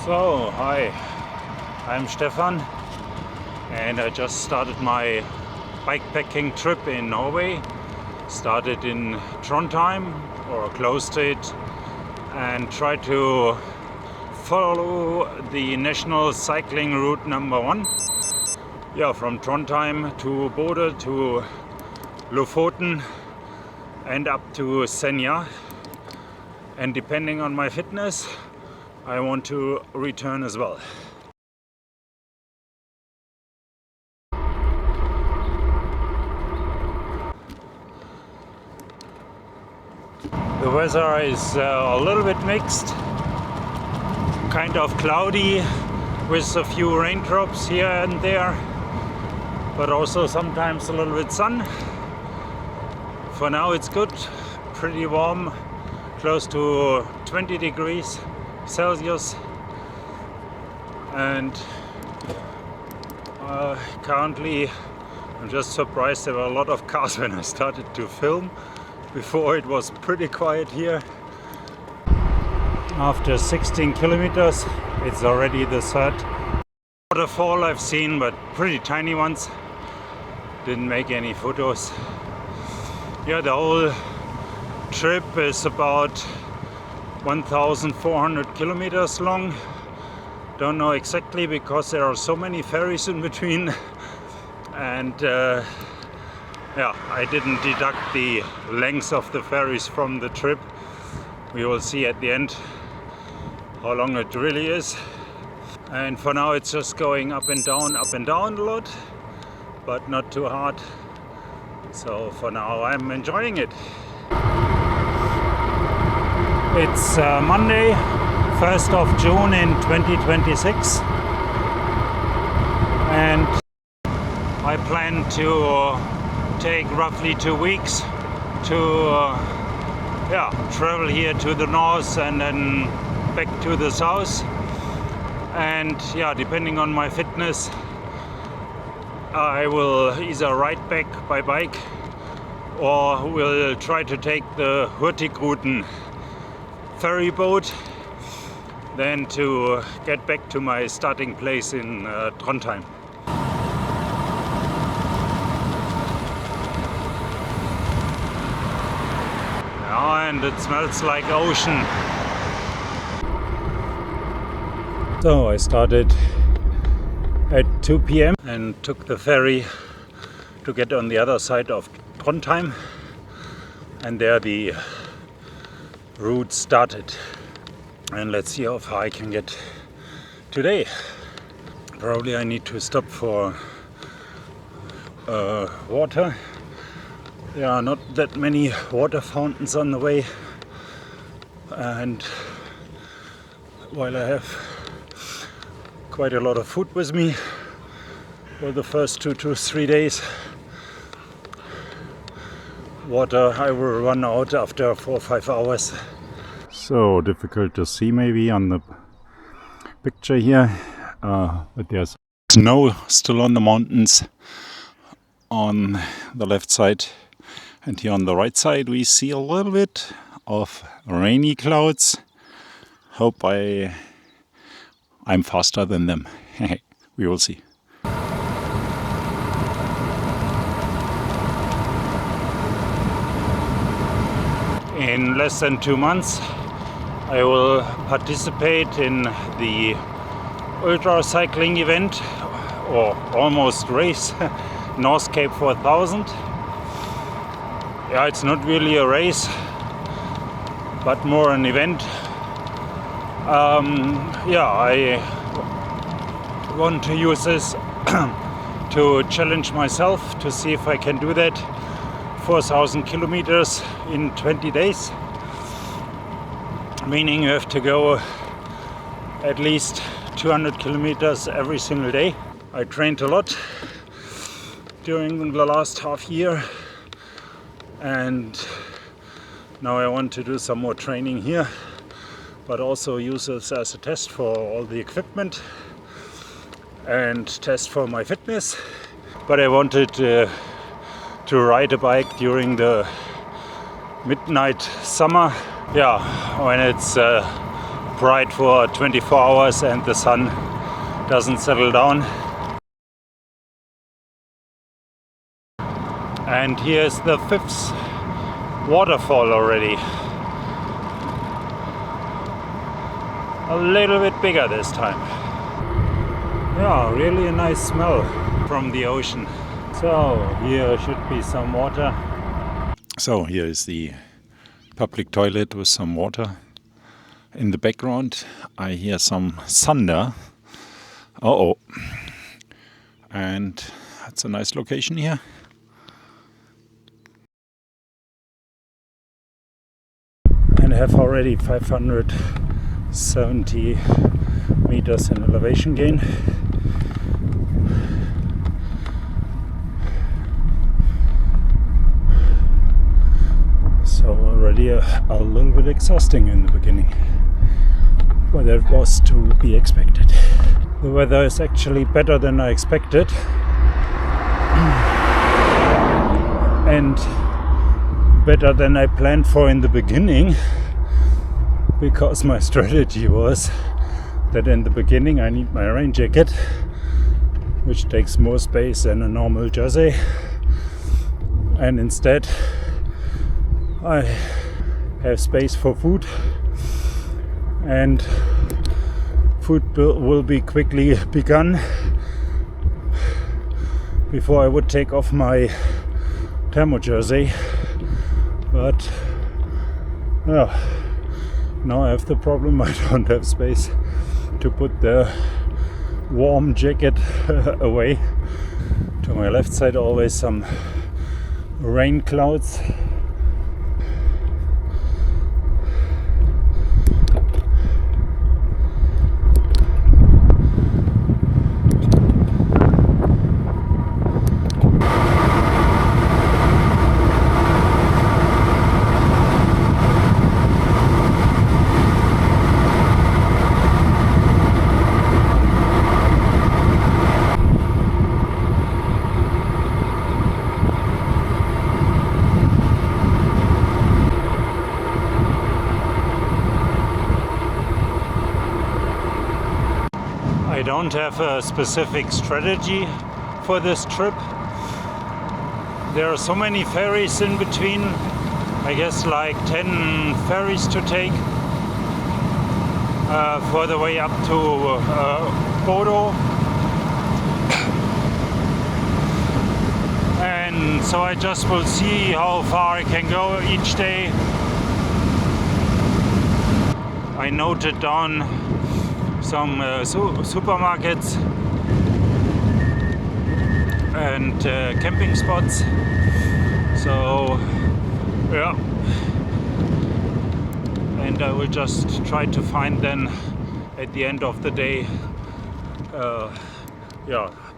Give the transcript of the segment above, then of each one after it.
So, hi, I'm Stefan and I just started my bikepacking trip in Norway. Started in Trondheim or close to it and tried to follow the national cycling route number 1. Yeah, from Trondheim to Bodø to Lofoten and up to Senja. And depending on my fitness, I want to return as well. The weather is a little bit mixed, kind of cloudy with a few raindrops here and there, but also sometimes a little bit sun. For now it's good, pretty warm, close to 20 degrees Celsius, and currently I'm just surprised there were a lot of cars when I started to film. Before it was pretty quiet here. After 16 kilometers it's already the third waterfall I've seen, but pretty tiny ones. Didn't make any photos. Yeah, the whole trip is about 1,400 kilometers long. Don't know exactly because there are so many ferries in between, and yeah, I didn't deduct the length of the ferries from the trip. We will see at the end how long it really is. And for now it's just going up and down a lot, but not too hard. So for now I'm enjoying it. It's Monday, 1st of June in 2026, and I plan to take roughly 2 weeks to travel here to the north and then back to the south. And yeah, depending on my fitness, I will either ride back by bike or will try to take the Hurtigruten ferry boat, then to get back to my starting place in Trondheim. Yeah, and it smells like ocean. So I started at 2 p.m. and took the ferry to get on the other side of Trondheim, and there the route started. And let's see how far I can get today. Probably I need to stop for water. There are not that many water fountains on the way, and while I have quite a lot of food with me for the first 2 to 3 days, water I will run out after 4 or 5 hours. So difficult to see maybe on the picture here, but there's snow still on the mountains on the left side, and here on the right side we see a little bit of rainy clouds. Hope I'm faster than them. We will see. In less than 2 months I will participate in the ultra cycling event, or almost race, North Cape 4000. Yeah, it's not really a race, but more an event. Yeah, I want to use this to challenge myself to see if I can do that 4,000 kilometers in 20 days. Meaning you have to go at least 200 kilometers every single day. I trained a lot during the last half year, and now I want to do some more training here, but also use this as a test for all the equipment and test for my fitness. But I wanted to ride a bike during the midnight summer, yeah, when it's bright for 24 hours and the sun doesn't settle down. And here's the 5th waterfall already. A little bit bigger this time. Yeah, really a nice smell from the ocean. So here should be some water. So here is the public toilet with some water. In the background I hear some thunder. Uh-oh. And that's a nice location here. And I have already 570 meters in elevation gain. So already a little bit exhausting in the beginning, but that was to be expected. The weather is actually better than I expected, and better than I planned for in the beginning, because my strategy was that in the beginning I need my rain jacket, which takes more space than a normal jersey, and instead I have space for food, and food will be quickly begun before I would take off my thermo jersey. But yeah, now I have the problem I don't have space to put the warm jacket away. To my left side always some rain clouds. I don't have a specific strategy for this trip. There are so many ferries in between. I guess like 10 ferries to take for the way up to Bodo. And so I just will see how far I can go each day. I noted down some supermarkets and camping spots. So yeah, and I will just try to find then at the end of the day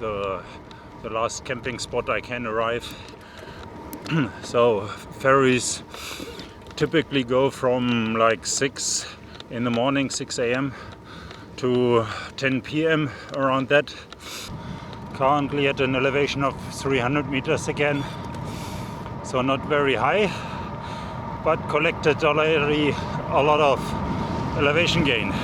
the last camping spot I can arrive. So ferries typically go from like 6 in the morning, 6 a.m. to 10 p.m. around that. Currently at an elevation of 300 meters again, so not very high, but collected already a lot of elevation gain.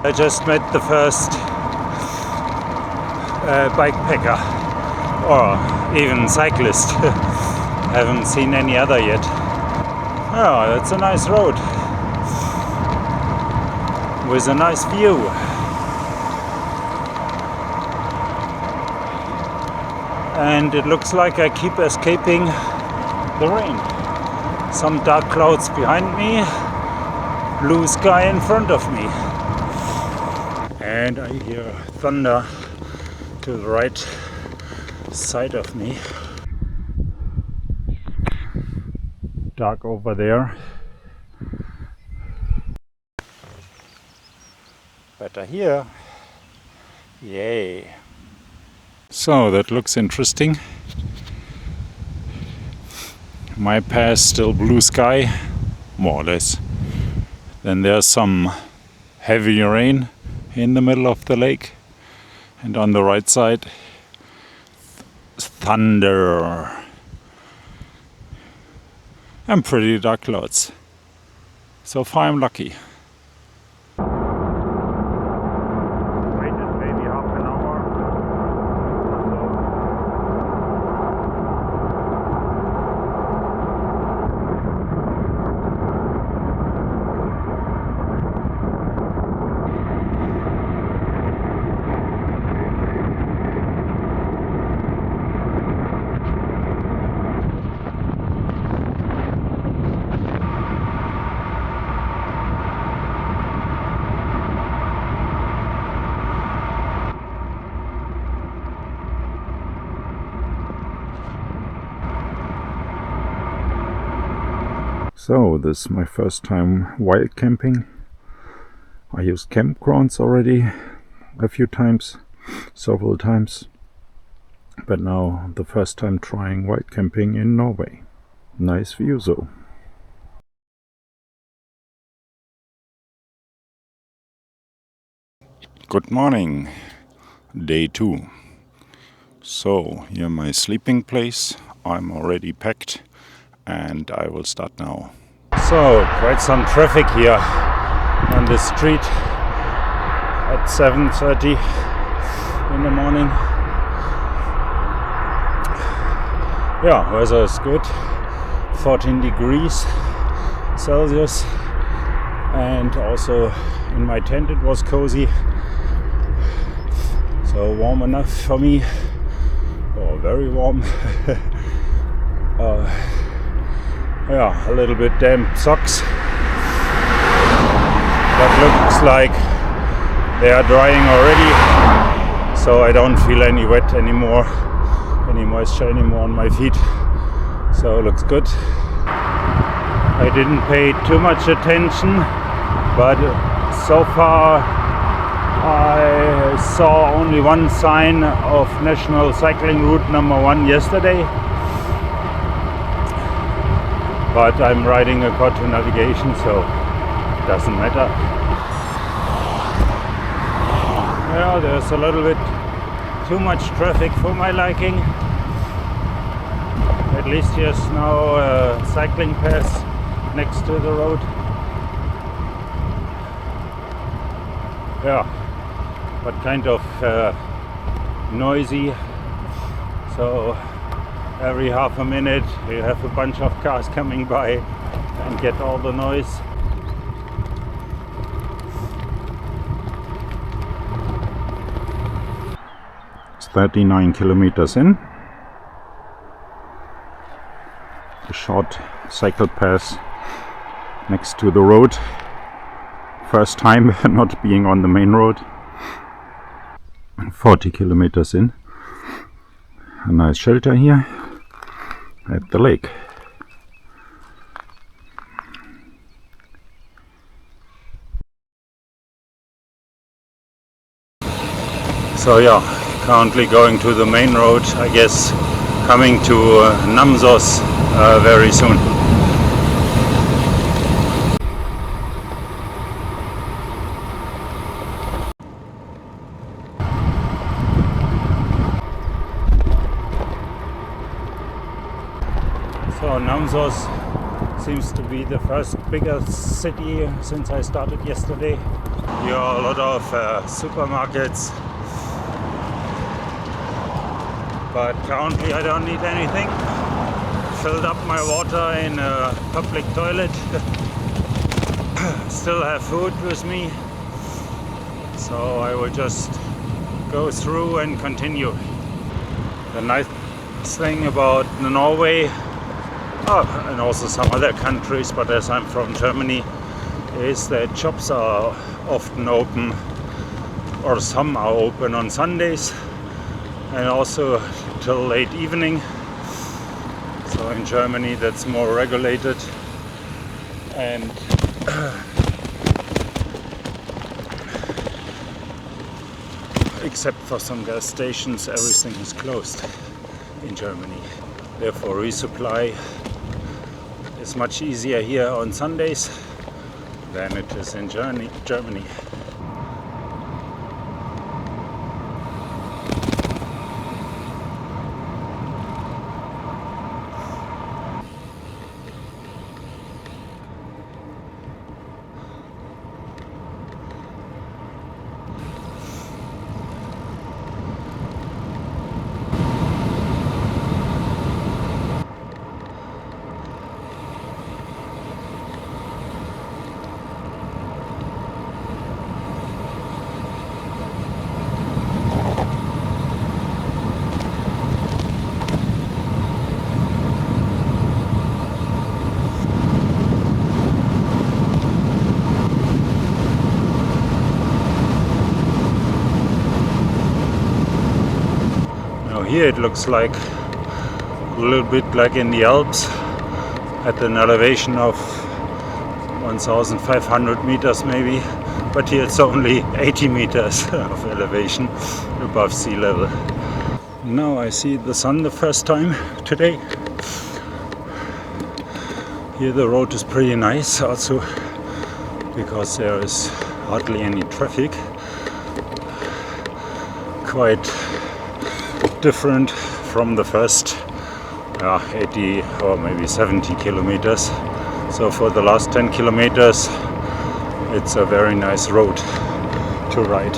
I just met the first bikepacker, or even cyclist. Haven't seen any other yet. Yeah, that's a nice road with a nice view. And it looks like I keep escaping the rain. Some dark clouds behind me, blue sky in front of me. And I hear thunder to the right side of me. Dark over there. Better here. Yay. So that looks interesting. My pass still blue sky, more or less. Then there's some heavy rain in the middle of the lake. And on the right side, thunder. And pretty dark clouds. So far I'm lucky. Waited maybe half an hour or So this is my first time wild camping. I used campgrounds already a few times, several times, but now the first time trying wild camping in Norway. Nice view though. Good morning, day 2. So here my sleeping place. I'm already packed and I will start now. So quite some traffic here on the street at 7:30 in the morning. Yeah, weather is good, 14 degrees Celsius, and also in my tent it was cozy, so warm enough for me, or very warm. Yeah, a little bit damp socks, but looks like they are drying already, so I don't feel any wet anymore, any moisture anymore on my feet, so it looks good. I didn't pay too much attention, but so far I saw only one sign of National Cycling Route number 1 yesterday. But I'm riding according to navigation, so it doesn't matter. Yeah, there's a little bit too much traffic for my liking. At least here's now a cycling path next to the road. Yeah, but kind of noisy. So every half a minute you have a bunch of cars coming by and get all the noise. It's 39 kilometers in. A short cycle path next to the road. First time not being on the main road. 40 kilometers in. A nice shelter here at the lake. So yeah, currently going to the main road, I guess coming to Namsos very soon. So Namsos seems to be the first bigger city since I started yesterday. Here are a lot of supermarkets, but currently I don't need anything. filled up my water in a public toilet. Still have food with me, so I will just go through and continue. The nice thing about Norway, and also some other countries, but as I'm from Germany, is that shops are often open, or some are open on Sundays, and also till late evening. So in Germany that's more regulated, and except for some gas stations, everything is closed in Germany. Therefore resupply is much easier here on Sundays than it is in Germany. Here it looks like a little bit like in the Alps at an elevation of 1,500 meters maybe, but here it's only 80 meters of elevation above sea level. Now I see the sun the first time today. Here the road is pretty nice also because there is hardly any traffic. Quite different from the first 80 or maybe 70 kilometers. So for the last 10 kilometers it's a very nice road to ride.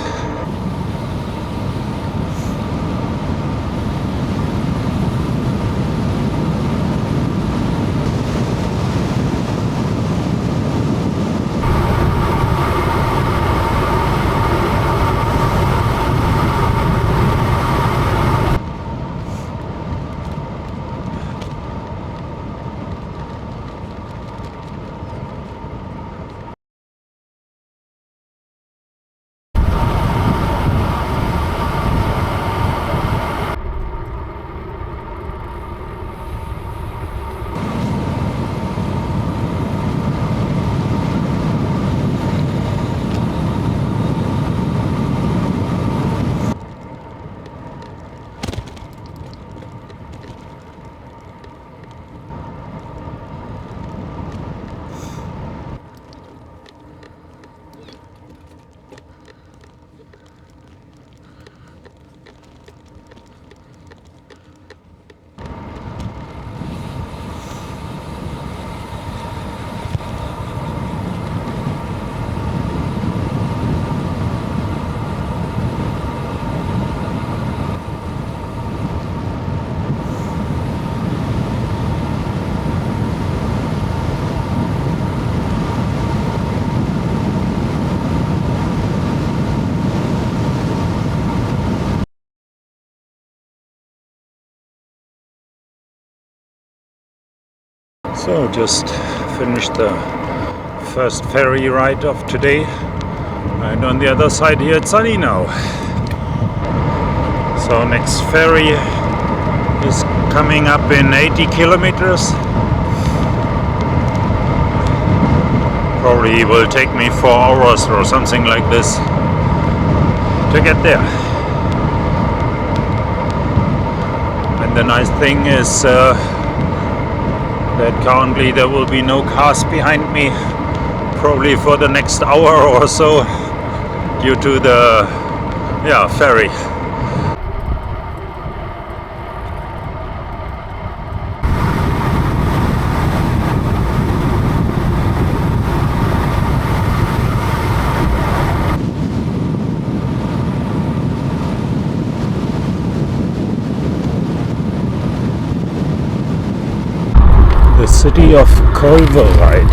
So just finished the first ferry ride of today, and on the other side here it's sunny now. So next ferry is coming up in 80 kilometers. Probably will take me 4 hours or something like this to get there. And the nice thing is that currently there will be no cars behind me, probably for the next hour or so, due to the ferry. city of Kolvereit.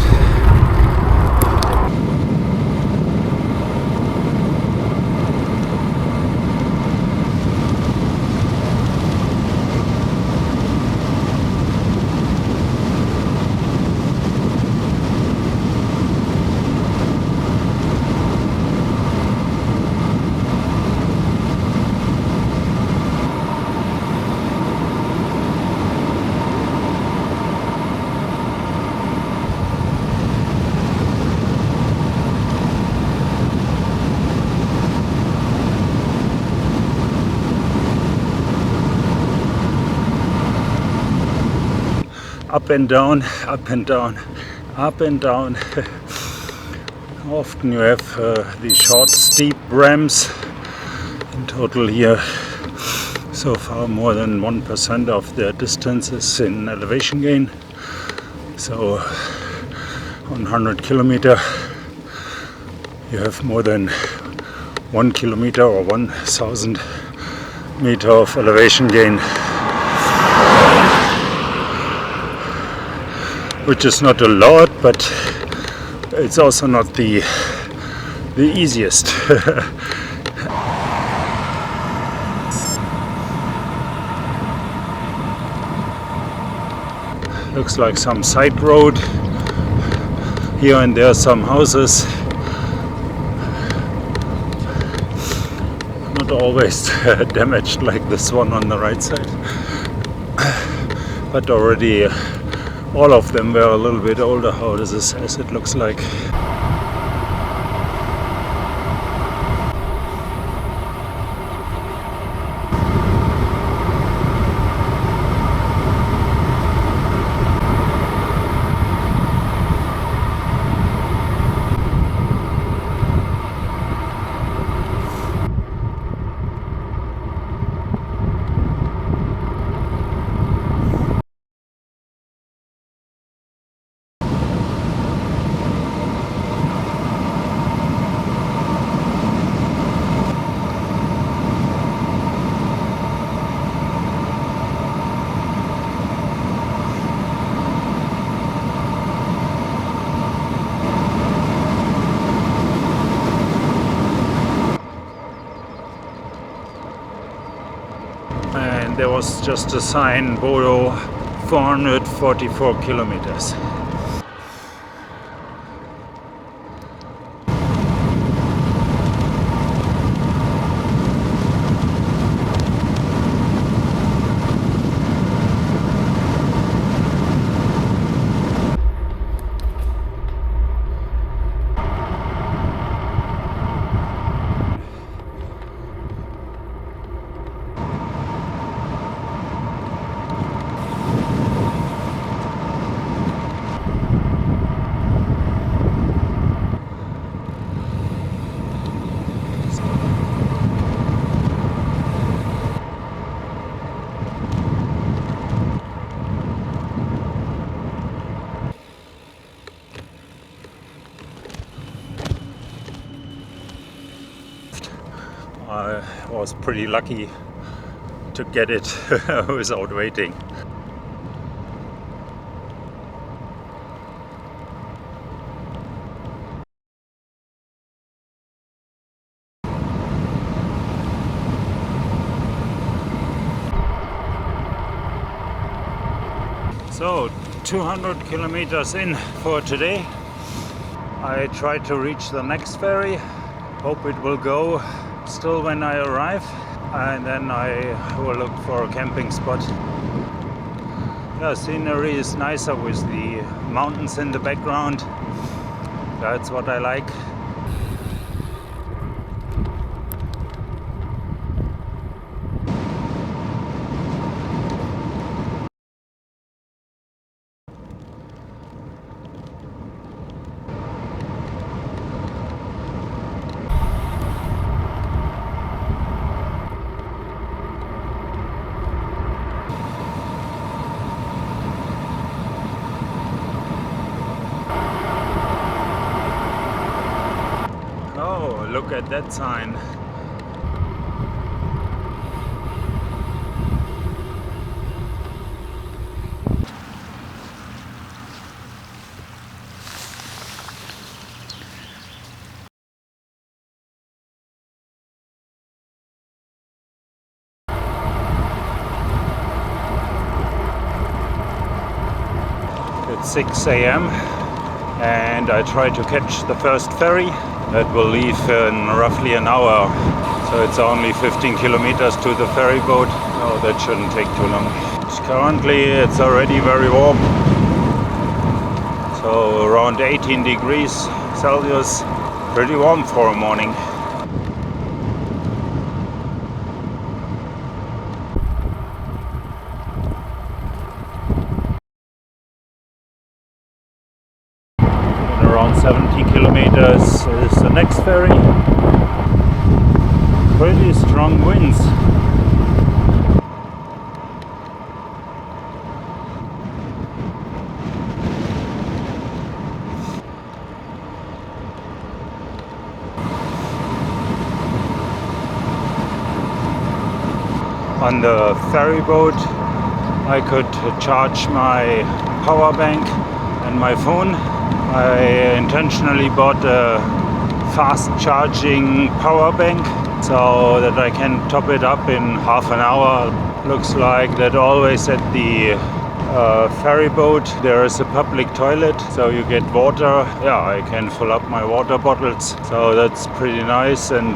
Up and down, up and down, up and down. Often you have these short steep ramps. In total here, so far more than 1% of the distance is in elevation gain. So 100 kilometer you have more than 1 kilometer or 1,000 meter of elevation gain, which is not a lot, but it's also not the easiest. Looks like some side road. Here and there some houses. Not always damaged like this one on the right side, but already all of them were a little bit older houses, as it looks like. And there was just a sign, Bodo, 444 kilometers. I was pretty lucky to get it without waiting. So 200 kilometers in for today. I try to reach the next ferry. Hope it will go still when I arrive, and then I will look for a camping spot. Yeah, scenery is nicer with the mountains in the background. That's what I like. Look at that sign. 6 a.m. and I try to catch the first ferry that will leave in roughly an hour. So it's only 15 kilometers to the ferry boat. No, that shouldn't take too long. Currently it's already very warm. So around 18 degrees Celsius. Pretty warm for a morning. Around 70 kilometers is the next ferry. Pretty strong winds. On the ferry boat I could charge my power bank and my phone. I intentionally bought a fast charging power bank so that I can top it up in half an hour. Looks like that always at the ferry boat there is a public toilet, so you get water. Yeah, I can fill up my water bottles, so that's pretty nice. And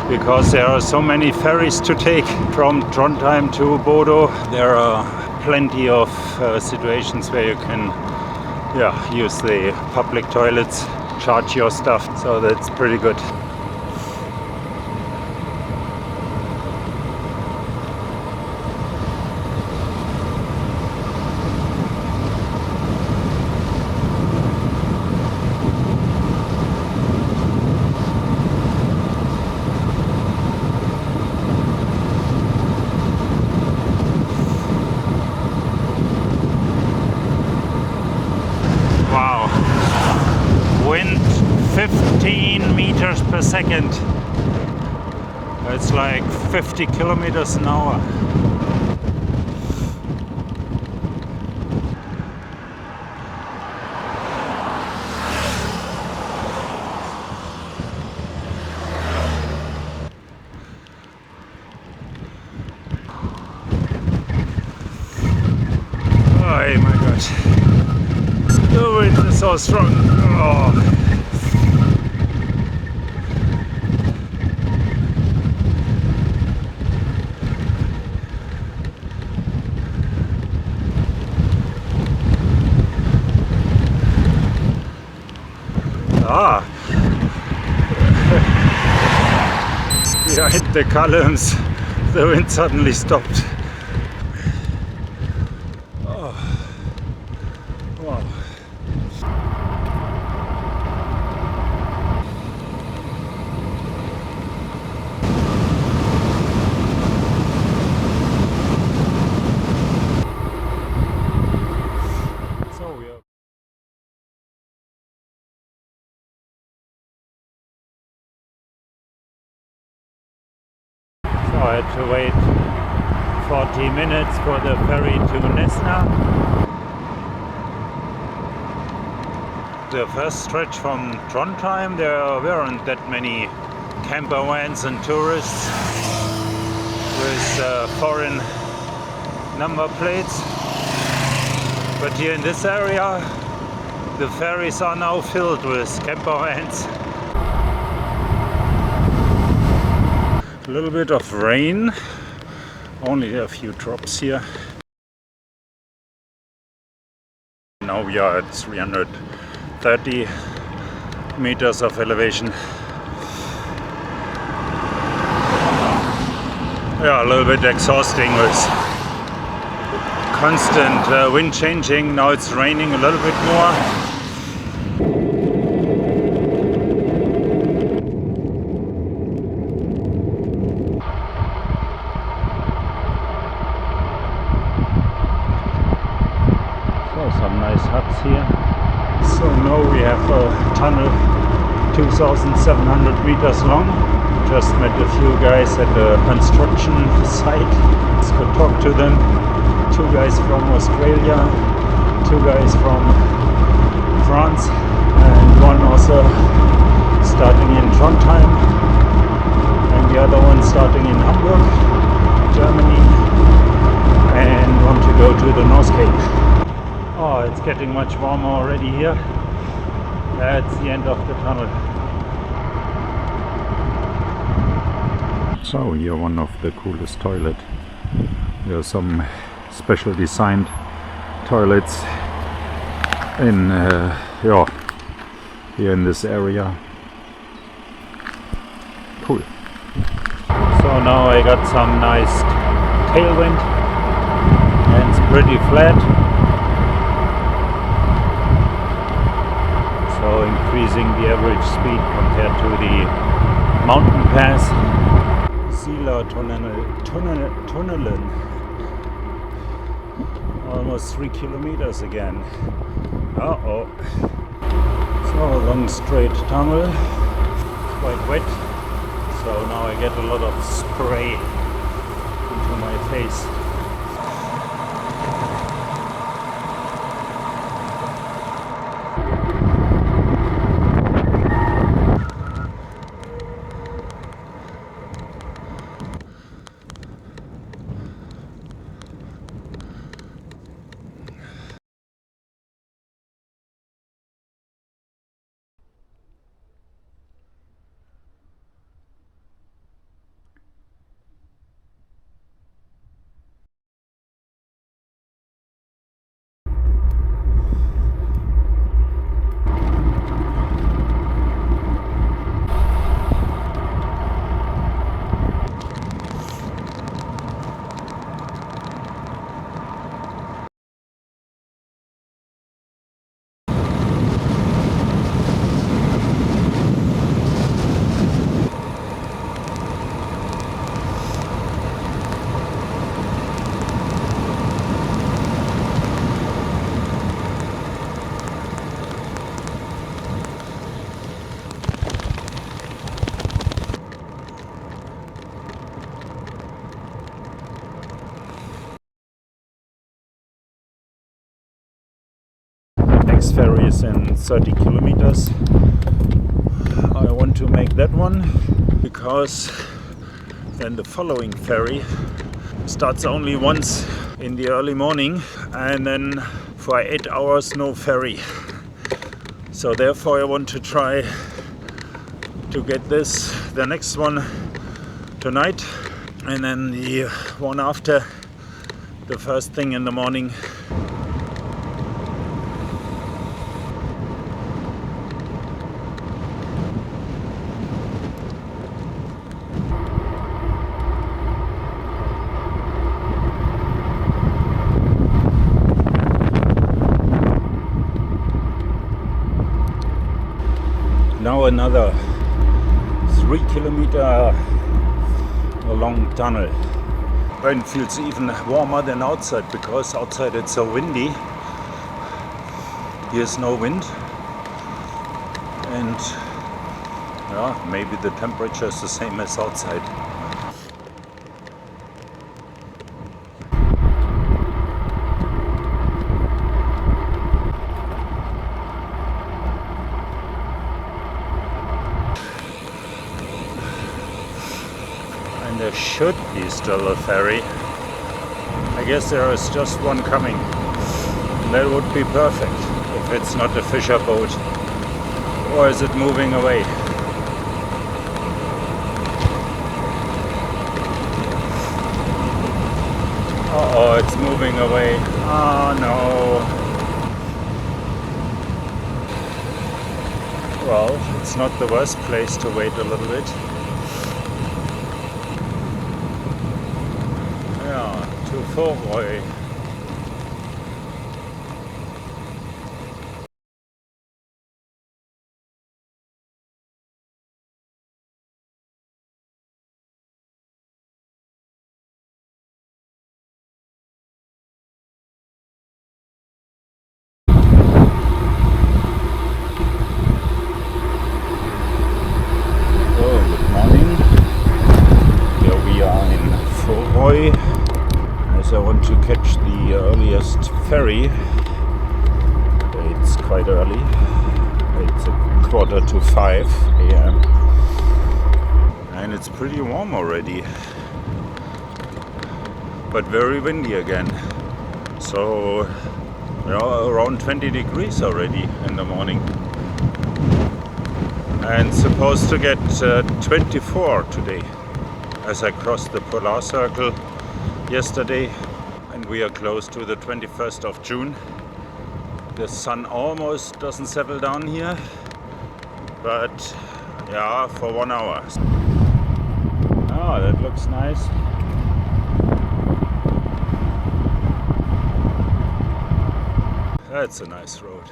because there are so many ferries to take from Trondheim to Bodo, there are plenty of situations where you can use the public toilets, charge your stuff, so that's pretty good. Wow, wind 15 meters per second. It's like 50 kilometers an hour. Oh my god. The wind is so strong. Oh. Behind the columns, the wind suddenly stopped. Oh. Wow. I had to wait 40 minutes for the ferry to Nesna. The first stretch from Trondheim, there weren't that many camper vans and tourists with foreign number plates. But here in this area, the ferries are now filled with camper vans. A little bit of rain, only a few drops here. Now we are at 330 meters of elevation. Yeah, a little bit exhausting with constant wind changing. Now it's raining a little bit more. Some nice huts here. So now we have a tunnel 2,700 meters long. Just met a few guys at the construction site. Let's go talk to them. 2 guys from Australia, 2 guys from France, and one also starting in Trondheim, and the other one starting in Hamburg, Germany, and want to go to the North Cape. Oh, it's getting getting much warmer already here. That's the end of the tunnel. So here one of the coolest toilets. There are some special designed toilets in here in this area. Cool. So now I got some nice tailwind and it's pretty flat. So increasing the average speed compared to the mountain pass. Tunnelen. Almost 3 kilometers again. Uh-oh. So a long straight tunnel. Quite wet. So now I get a lot of spray into my face. Next ferry is in 30 kilometers. I want to make that one because then the following ferry starts only once in the early morning and then for 8 hours no ferry. So therefore I want to try to get the next one tonight and then the one after the first thing in the morning. Now another 3 kilometer long tunnel. It feels even warmer than outside because outside it's so windy. Here's no wind and yeah, maybe the temperature is the same as outside. There should be still a ferry. I guess there is just one coming. That would be perfect if it's not a fisher boat. Or is it moving away? Uh-oh, it's moving away. Oh no. Well, it's not the worst place to wait a little bit. To Norway. Good morning. Here we are in Norway. As I want to catch the earliest ferry. It's quite early. It's 4:45 a.m. and it's pretty warm already, but very windy again. So around 20 degrees already in the morning. And supposed to get 24 today, as I crossed the polar circle yesterday. And we are close to the 21st of June. The sun almost doesn't settle down here, but yeah, for 1 hour. Oh, that looks nice. That's a nice road.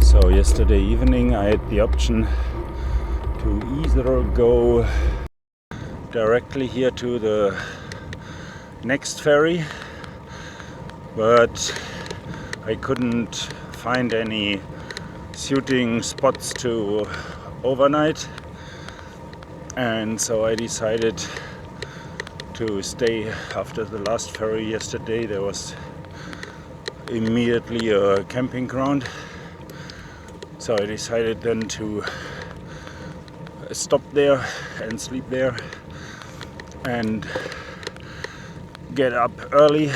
So yesterday evening I had the option to either go directly here to the next ferry, but I couldn't find any suiting spots to overnight, and so I decided to stay. After the last ferry yesterday, there was immediately a camping ground, so I decided then to stop there and sleep there and get up early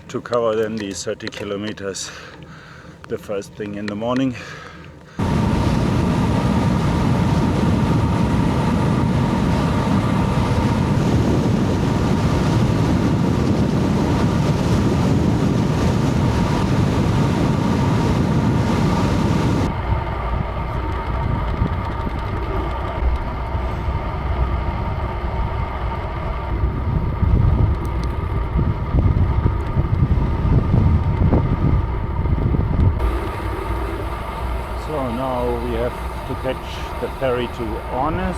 to cover then these 30 kilometers the first thing in the morning. So now we have to catch the ferry to Ornes.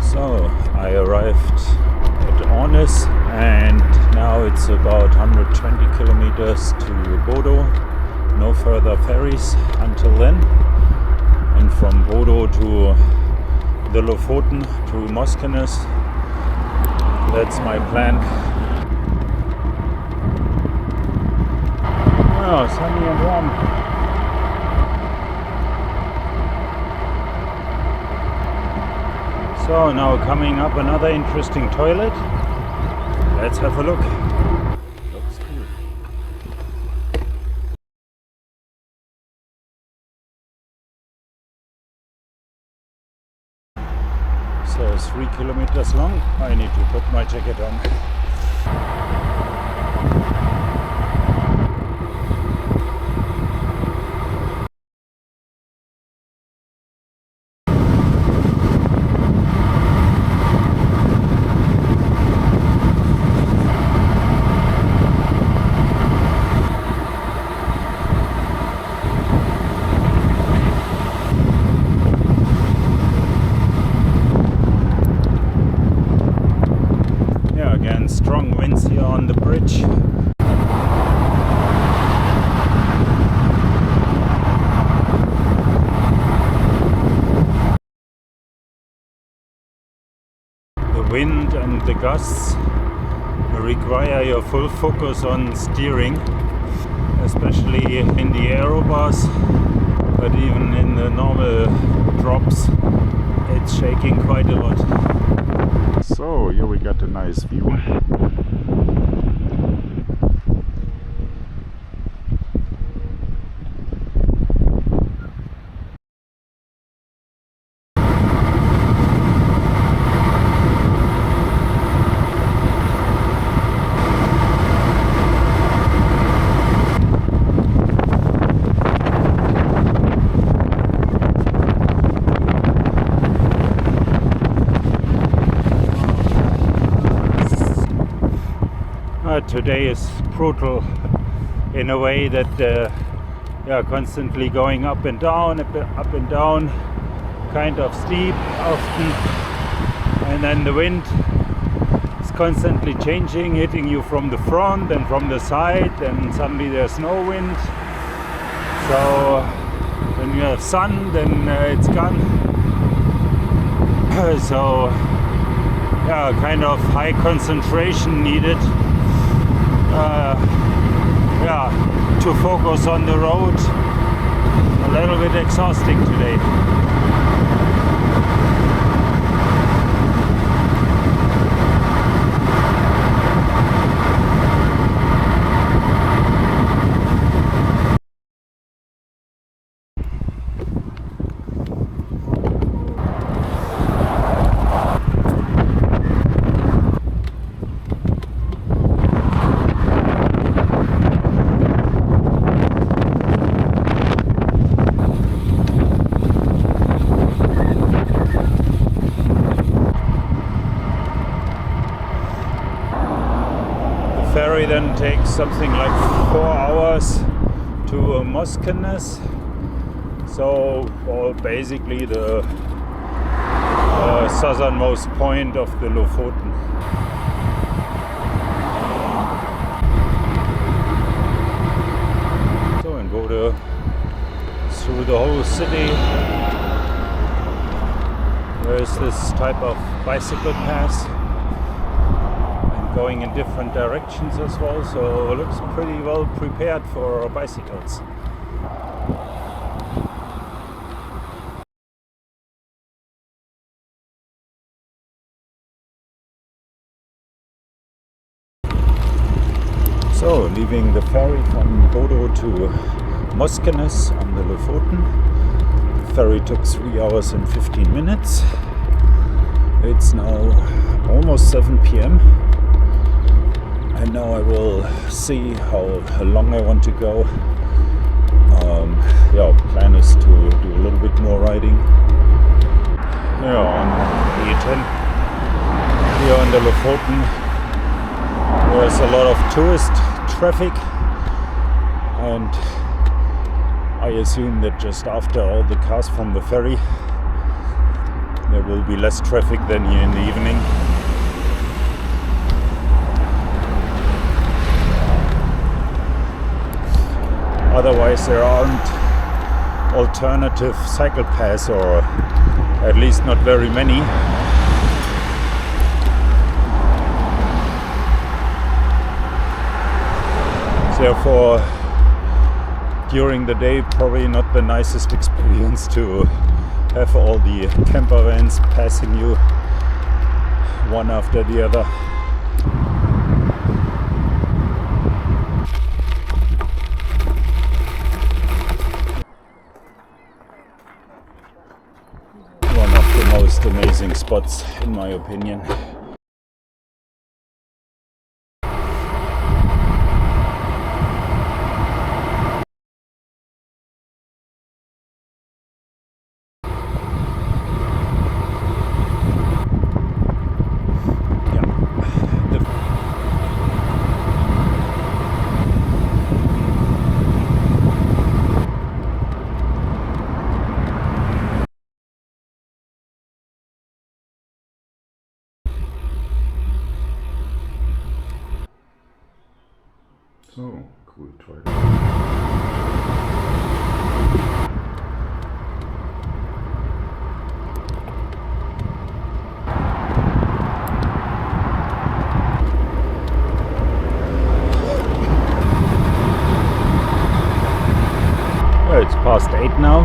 So I arrived at Ornes, and now it's about 120 kilometers to Bodo. No further ferries until then. And from Bodo to the Lofoten to Moskenes. That's my plan. Oh, sunny and warm. So now coming up another interesting toilet. Let's have a look. Looks cool. So 3 kilometers long. I need to put my jacket on. Strong winds here on the bridge. The wind and the gusts require your full focus on steering, especially in the aero bars, but even in the normal drops it's shaking quite a lot. So here we got a nice view. Today is brutal in a way that constantly going up and down, kind of steep often, and then the wind is constantly changing, hitting you from the front and from the side, and suddenly there's no wind. So when you have sun, then it's gone. So yeah, kind of high concentration needed. Yeah, to focus on the road. A little bit exhausting today. Ferry then takes something like 4 hours to Moskenes. So, well, basically the southernmost point of the Lofoten. So, and go through the whole city. There is this type of bicycle path, going in different directions as well, so it looks pretty well prepared for bicycles. So, leaving the ferry from Bodo to Moskenes on the Lofoten. The ferry took 3 hours and 15 minutes. It's now almost 7 p.m. and now I will see how long I want to go. Yeah, plan is to do a little bit more riding. Yeah, on the E10 here on the Lofoten, there's a lot of tourist traffic, and I assume that just after all the cars from the ferry, there will be less traffic than here in the evening. Otherwise there aren't alternative cycle paths, or at least not very many. Therefore, during the day, probably not the nicest experience to have all the camper vans passing you one after the other. One of the most amazing spots, in my opinion. Oh, cool, try that. Well, it's past 8 now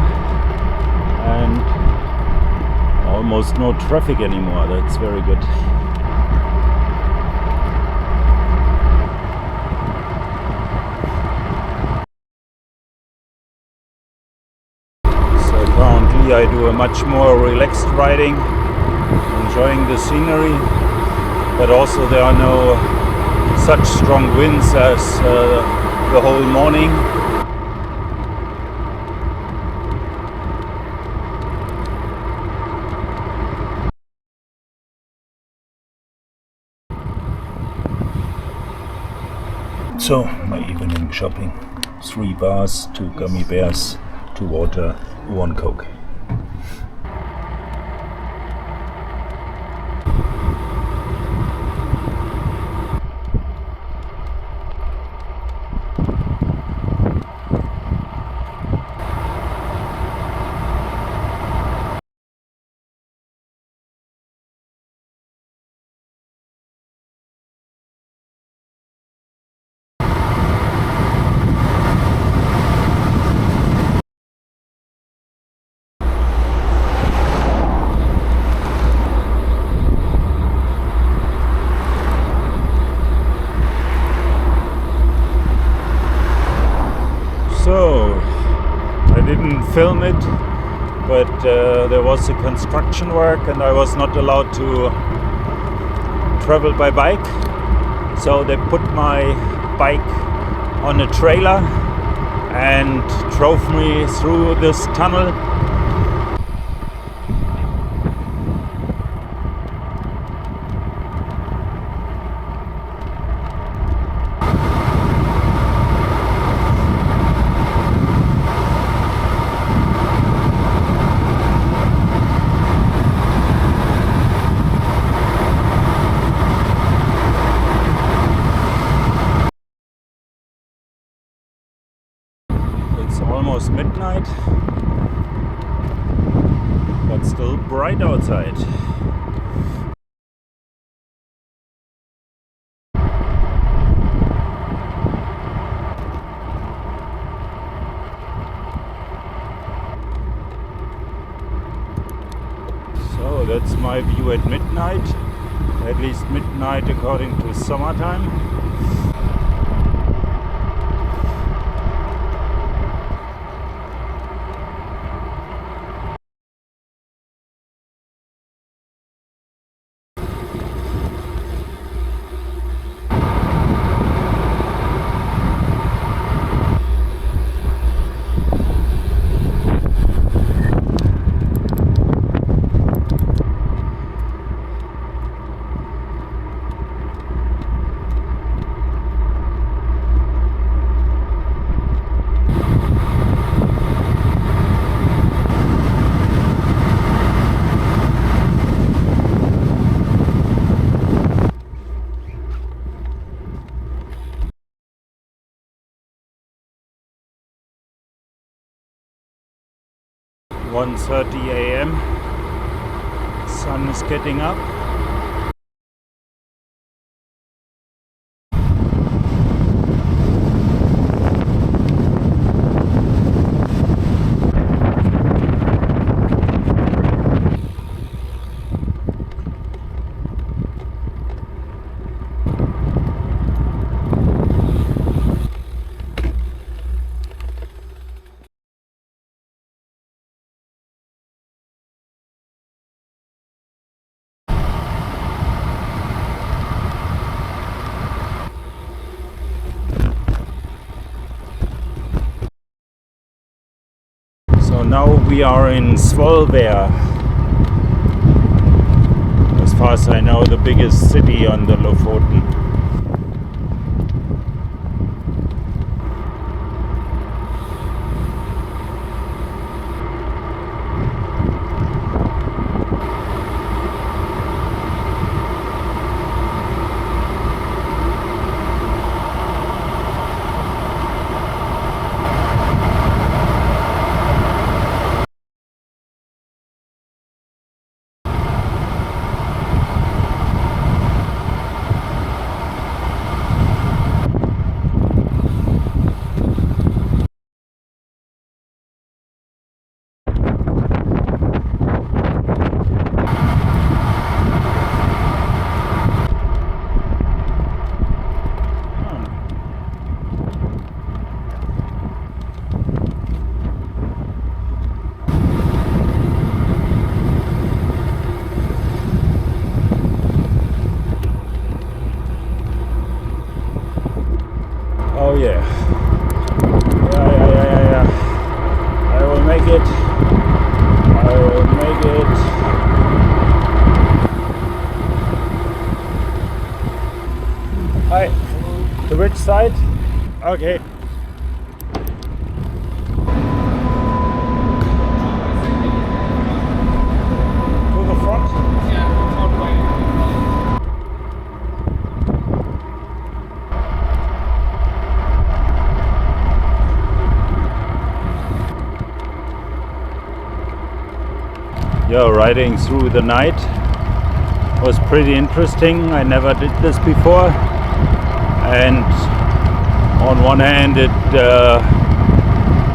and almost no traffic anymore. That's very good. I do a much more relaxed riding, enjoying the scenery, but also there are no such strong winds as the whole morning. So, my evening shopping: 3 bars, 2 gummy bears, 2 water, 1 Coke. film it, but there was a construction work and I was not allowed to travel by bike. So they put my bike on a trailer and drove me through this tunnel. Almost midnight, but still bright outside. So that's my view at midnight, at least midnight according to summertime. One 1:30 a.m. Sun is getting up. So now we are in Svolvær, as far as I know the biggest city on the Lofoten. Oh yeah. Yeah. I will make it. I will make it. Hi. To which side? Okay. To the front? Yeah, all the way. Yeah, riding through the night was pretty interesting. I never did this before, and on one hand it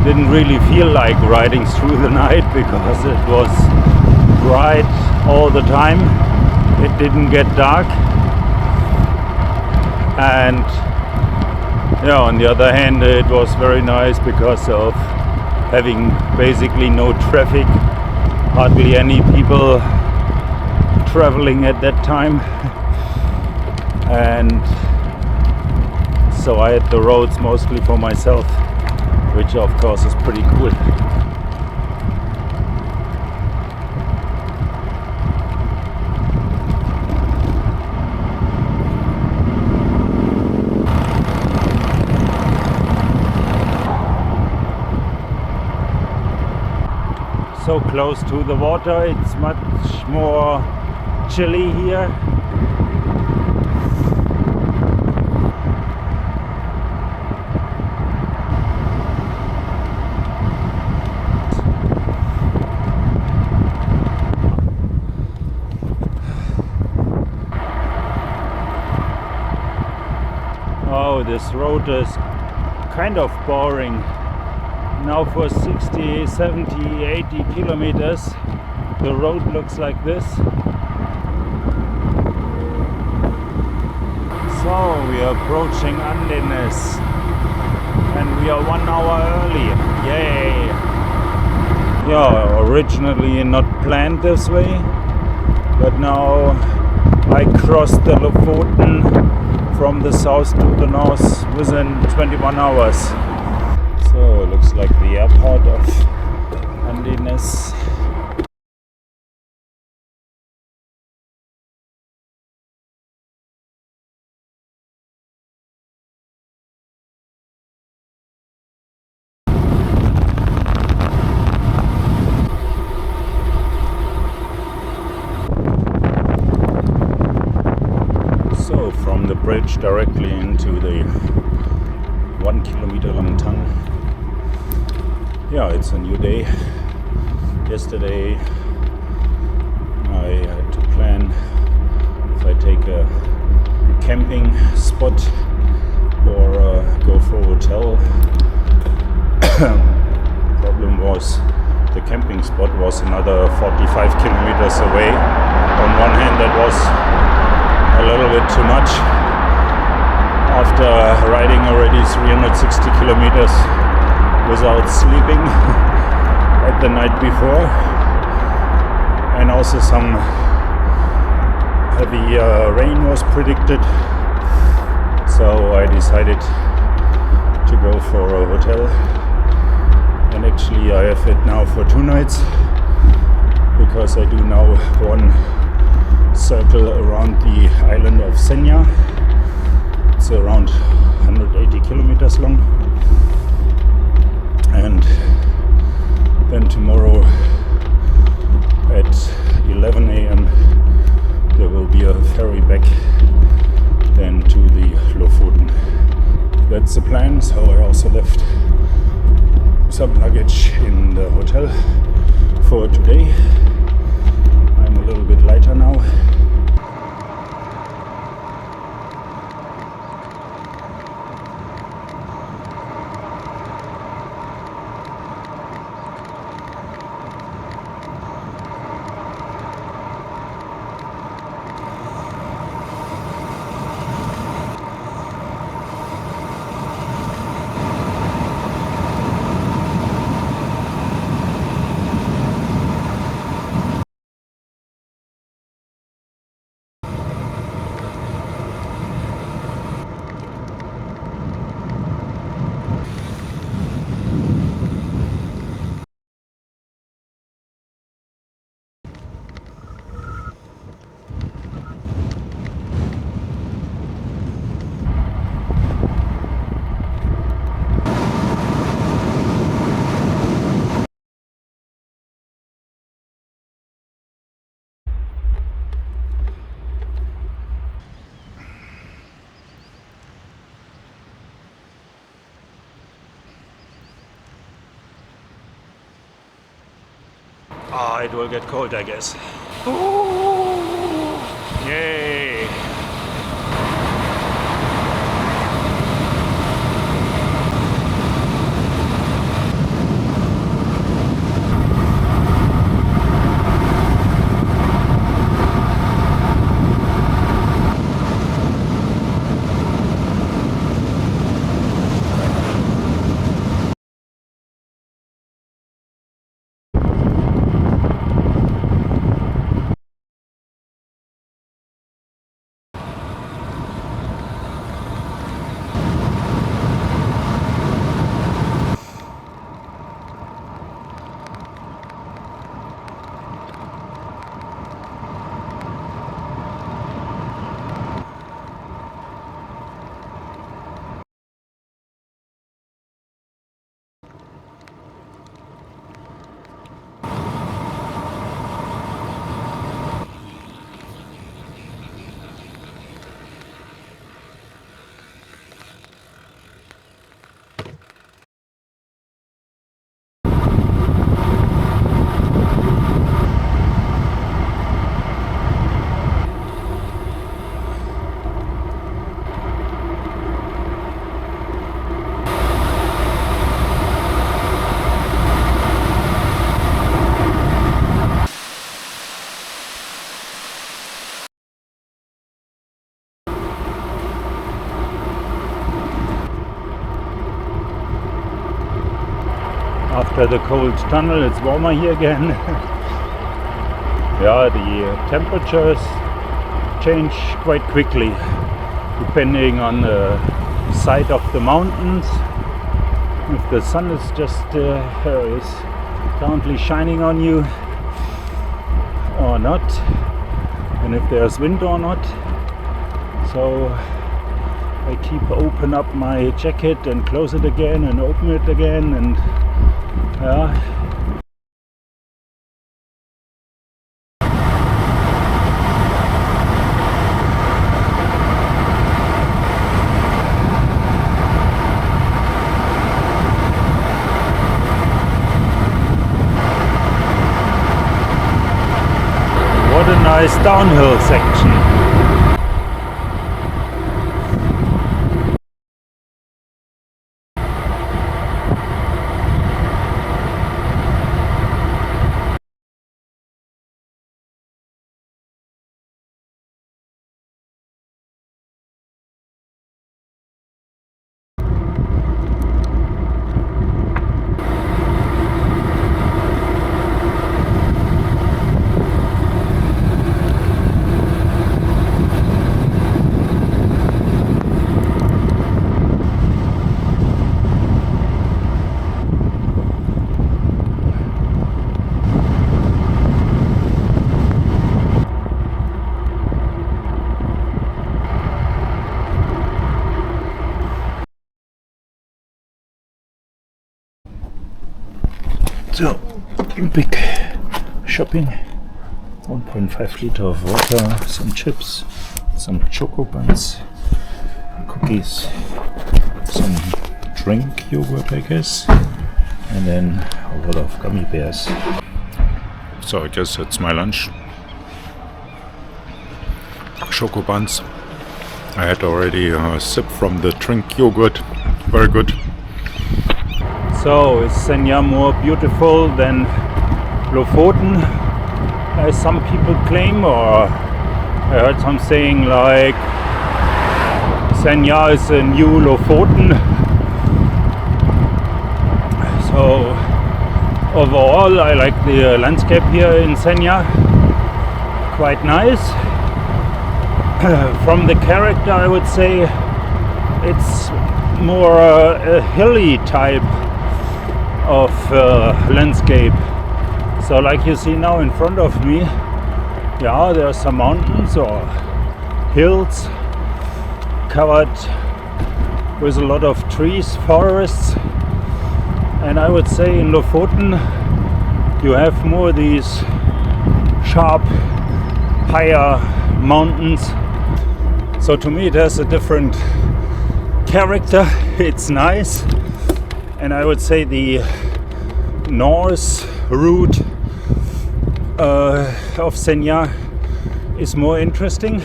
didn't really feel like riding through the night because it was bright all the time. It didn't get dark, and yeah, on the other hand it was very nice because of having basically no traffic, hardly any people traveling at that time. And so I had the roads mostly for myself, which of course is pretty cool. So close to the water, it's much more chilly here. Oh, this road is kind of boring. Now for 60, 70, 80 kilometers the road looks like this. So we are approaching Andenes and we are 1 hour early. Yay! Yeah, originally not planned this way, but now I crossed the Lofoten from the south to the north within 21 hours. So it looks like the airport of Andenes. So from the bridge directly into the 1 kilometer long tunnel. Yeah, it's a new day. Yesterday I had to plan if I take a camping spot or go for a hotel. Problem was the camping spot was another 45 kilometers away. On one hand that was a little bit too much after riding already 360 kilometers without sleeping at the night before, and also some heavy rain was predicted, so I decided to go for a hotel. And actually I have it now for 2 nights because I do now one circle around the island of Senja. It's around 180 kilometers long, and then tomorrow at 11 a.m. there will be a ferry back then to the Lofoten. That's the plan. So I also left some luggage in the hotel for today. I'm a little bit lighter now. It will get cold, I guess. Ooh, yay! After the cold tunnel, it's warmer here again. Yeah, the temperatures change quite quickly depending on the side of the mountains. If the sun is just is currently shining on you or not, and if there's wind or not. So I keep open up my jacket and close it again and open it again, and yeah. What a nice downhill section. So, big shopping, 1.5 liter of water, some chips, some choco buns, cookies, some drink yogurt I guess, and then a lot of gummy bears. So I guess that's my lunch. Choco buns. I had already a sip from the drink yogurt, very good. So, is Senja more beautiful than Lofoten, as some people claim? Or I heard some saying like Senja is a new Lofoten. So, overall I like the landscape here in Senja, quite nice. From the character I would say it's more a hilly type of landscape. So like you see now in front of me, yeah, there are some mountains or hills covered with a lot of trees, forests, and I would say in Lofoten you have more these sharp, higher mountains. So to me it has a different character. It's nice. And I would say the north route of Senja is more interesting.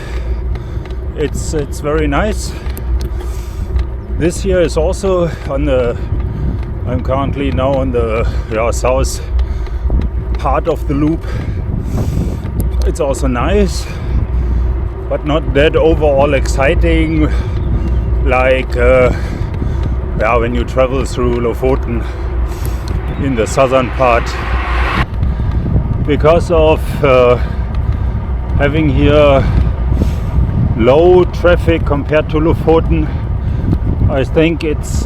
It's very nice. This year is also on the. I'm currently now on the south part of the loop. It's also nice, but not that overall exciting like. When you travel through Lofoten in the southern part, because of having here low traffic compared to Lofoten, I think it's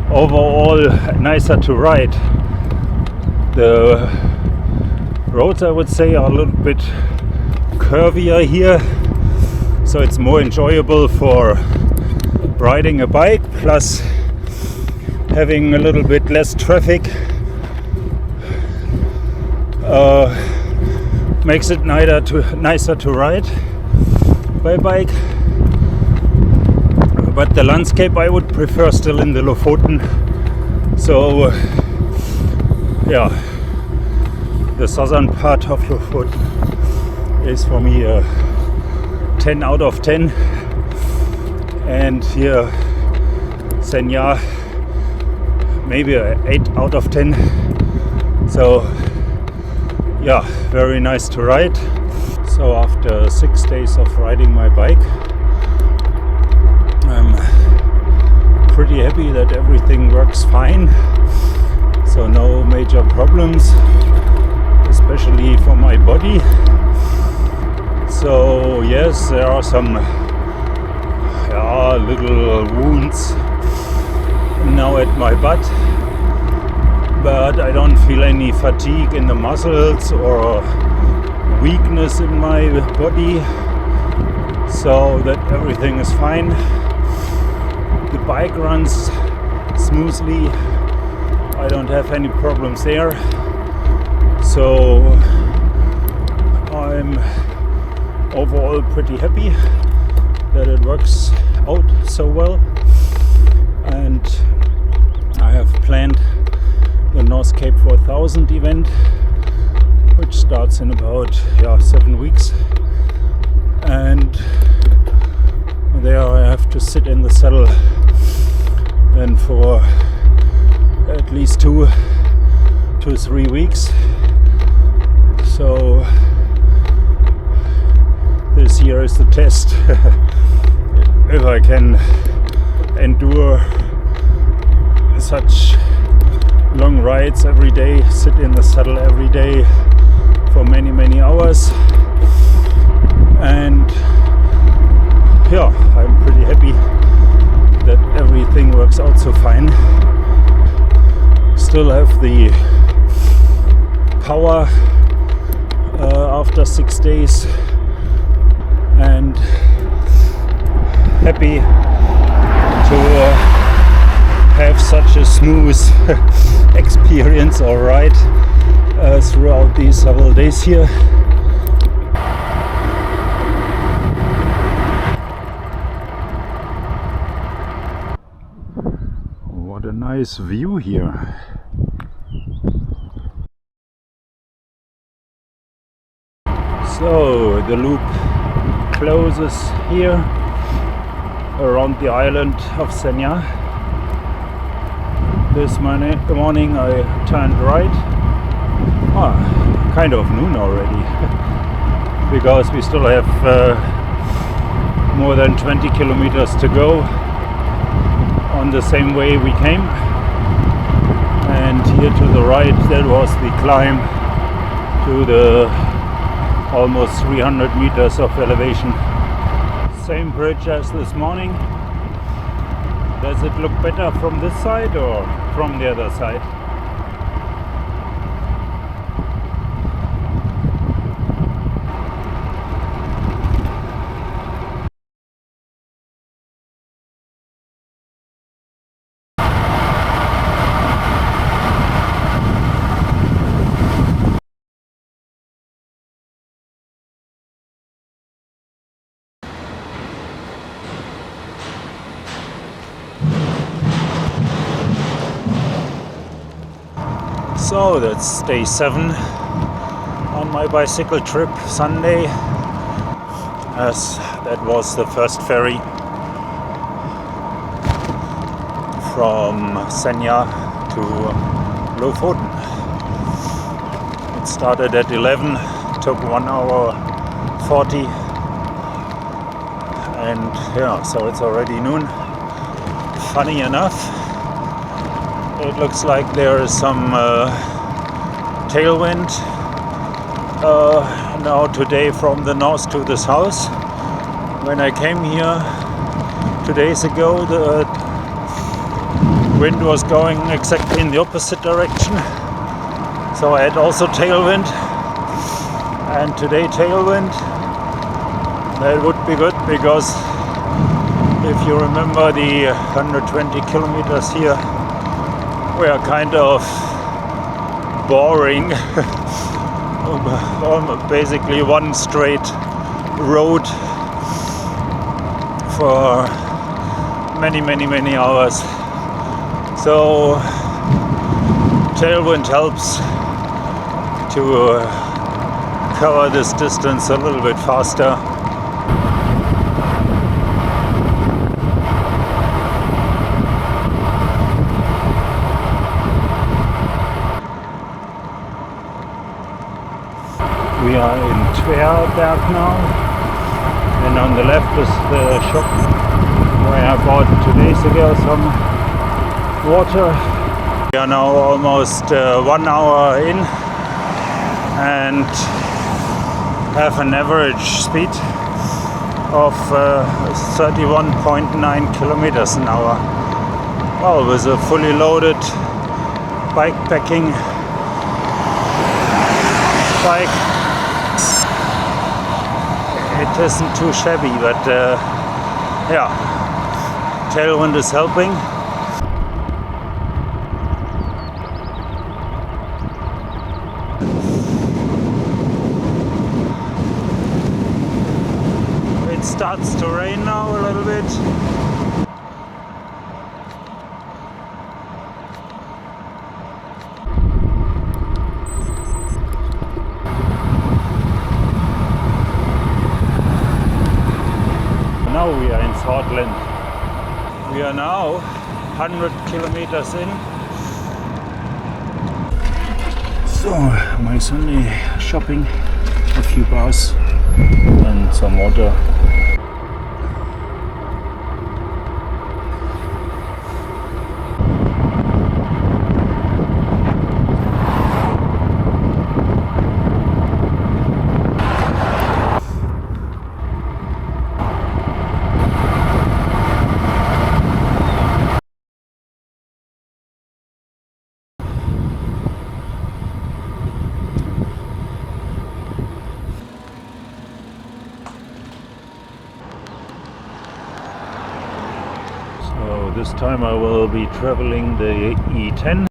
overall nicer to ride. The roads, I would say, are a little bit curvier here, so it's more enjoyable for riding a bike, plus having a little bit less traffic makes it nicer to ride by bike. But the landscape I would prefer still in the Lofoten. So the southern part of Lofoten is for me a 10 out of 10. And here Senja maybe a 8 out of 10. So very nice to ride. So after 6 days of riding my bike, I'm pretty happy that everything works fine. so no major problems, especially for my body. So yes, there are some little wounds now at my butt, but I don't feel any fatigue in the muscles or weakness in my body, so that everything is fine. The bike runs smoothly, I don't have any problems there, so I'm overall pretty happy that it works out so well. And I have planned the North Cape 4000 event, which starts in about 7 weeks, and there I have to sit in the saddle then for at least 2 to 3 weeks. So this year is the test if I can endure such long rides every day, sit in the saddle every day for many hours. And I'm pretty happy that everything works out so fine. Still have the power after 6 days, and happy to have such a smooth experience or ride throughout these several days here. What a nice view here. So the loop closes here around the island of Senja. This morning I turned right. Kind of noon already because we still have more than 20 kilometers to go on the same way we came. And here to the right, that was the climb to the almost 300 meters of elevation. Same bridge as this morning. Does it look better from this side or from the other side? So that's day 7 on my bicycle trip, Sunday, as that was the first ferry from Senja to Lofoten. It started at 11, took 1 hour 40, and so it's already noon. Funny enough, it looks like there is some tailwind now today from the north to the south. When I came here 2 days ago, the wind was going exactly in the opposite direction, so I had also tailwind, and today tailwind. That would be good, because if you remember, the 120 kilometers here were kind of boring. Basically one straight road for many hours. So tailwind helps to cover this distance a little bit faster. We are in Tverberg now, and on the left is the shop where I bought 2 days ago some water We are now almost 1 hour in and have an average speed of 31.9 kilometers an hour. Well, with a fully loaded bikepacking bike, it isn't too shabby, but yeah, tailwind is helping. It starts to rain now a little bit. Now we are in Scotland. We are now 100 kilometers in. So, my Sunday shopping, a few bars and some water. So this time I will be traveling the E10.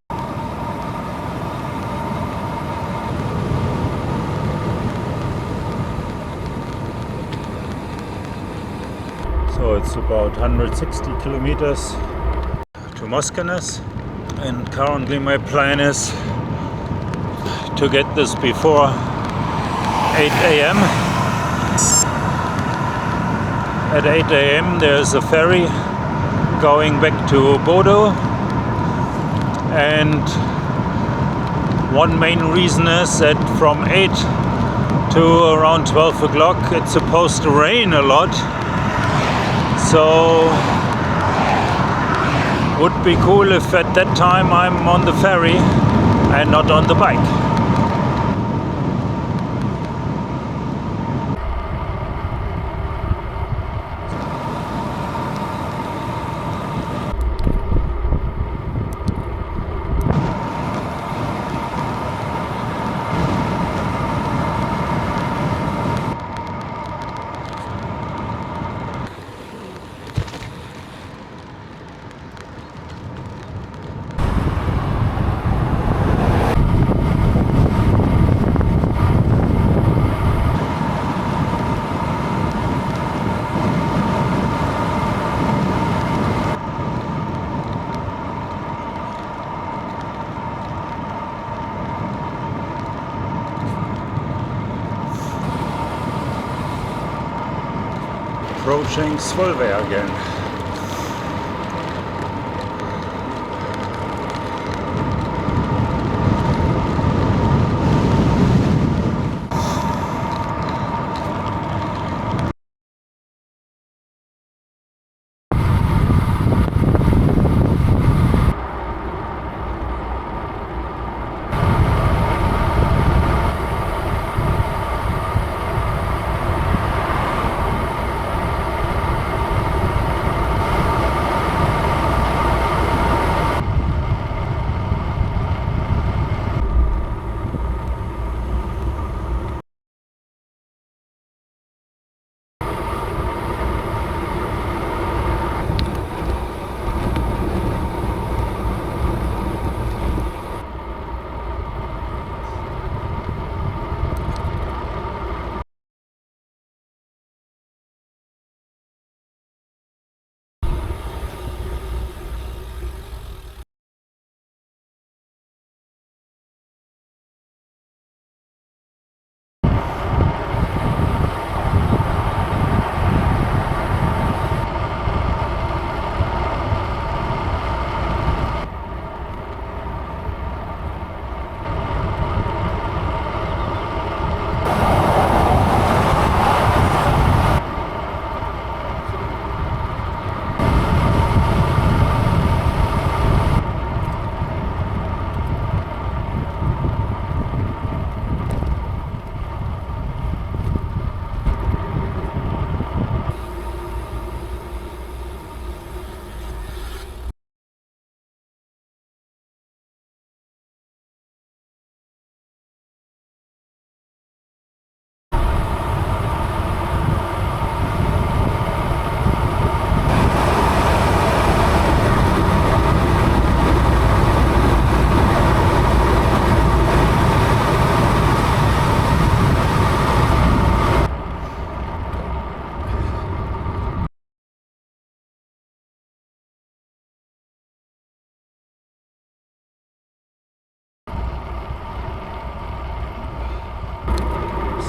So it's about 160 kilometers to Moskenes, and currently my plan is to get this before 8 a.m. At 8 a.m. there's a ferry going back to Bodo, and one main reason is that from 8 to around 12 o'clock it's supposed to rain a lot, so would be cool if at that time I'm on the ferry and not on the bike. Approaching Svolværgen.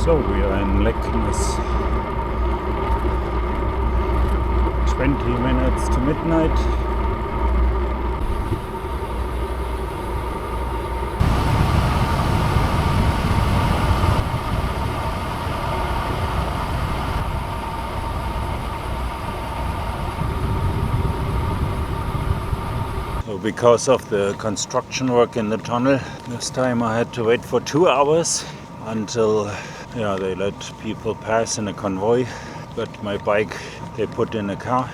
So we are in Leknes. 20 minutes to midnight. So because of the construction work in the tunnel, this time I had to wait for 2 hours until they let people pass in a convoy. But my bike they put in a car.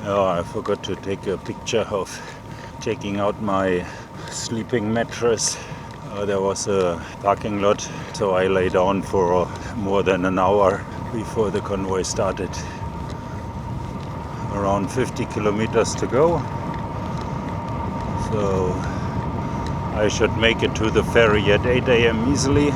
I forgot to take a picture of taking out my sleeping mattress. There was a parking lot, so I lay down for more than an hour before the convoy started. Around 50 kilometers to go. So I should make it to the ferry at 8 a.m. easily.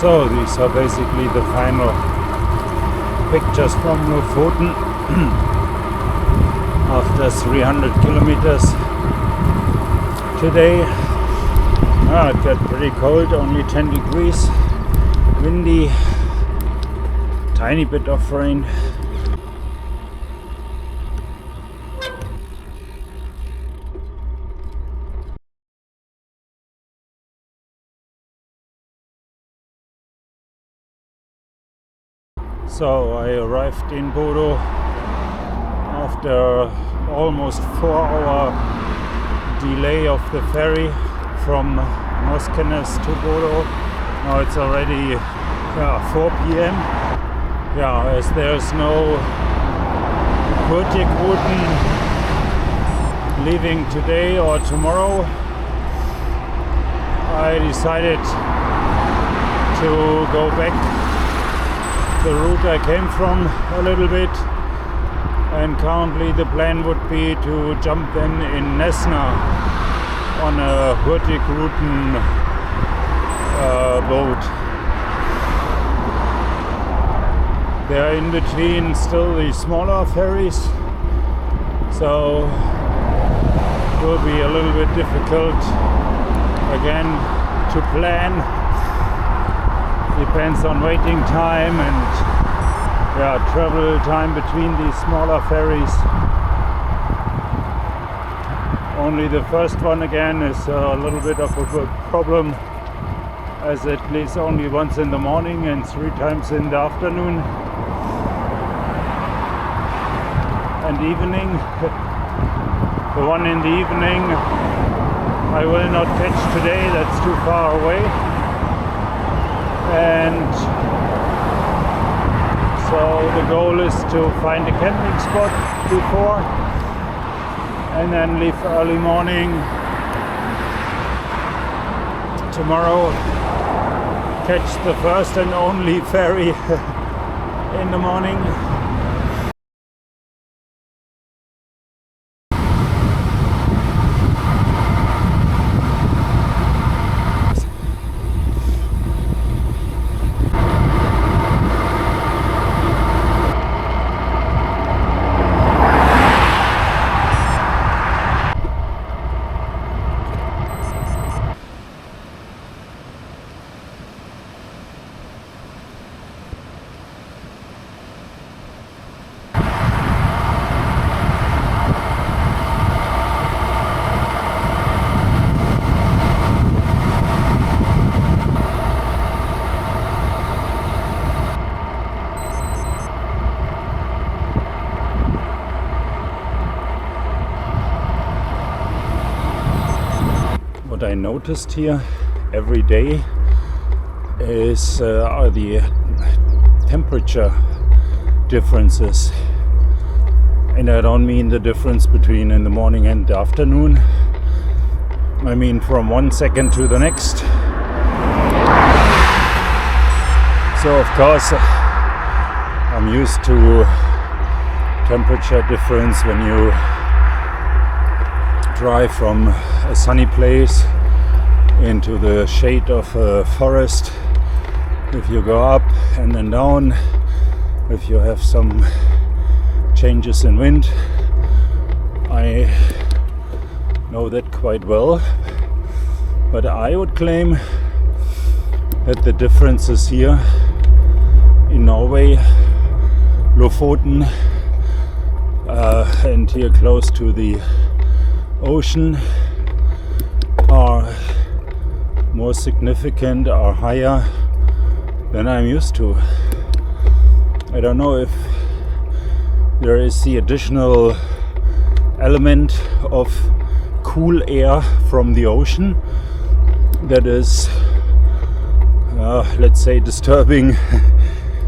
So these are basically the final pictures from Lofoten after 300 kilometers today. It got pretty cold, only 10 degrees, windy, tiny bit of rain. So I arrived in Bodo after almost 4-hour delay of the ferry from Moskenes to Bodo. Now it's already 4 p.m. As there's no Hurtigruten leaving today or tomorrow, I decided to go back the route I came from a little bit, and currently the plan would be to jump then in Nesna on a Hurtigruten boat. There are in between still the smaller ferries, so it will be a little bit difficult again to plan. Depends on waiting time and travel time between these smaller ferries. Only the first one again is a little bit of a problem, as it leaves only once in the morning and 3 times in the afternoon and evening. The one in the evening I will not catch today, that's too far away. And so the goal is to find a camping spot before and then leave early morning tomorrow, catch the first and only ferry in the morning. What I noticed here every day is are the temperature differences, and I don't mean the difference between in the morning and the afternoon. I mean from 1 second to the next. So of course I'm used to temperature difference when you drive from a sunny place into the shade of a forest. If you go up and then down, if you have some changes in wind, I know that quite well. But I would claim that the differences here in Norway, Lofoten, and here close to the ocean are more significant, are higher than I'm used to. I don't know if there is the additional element of cool air from the ocean that is, let's say, disturbing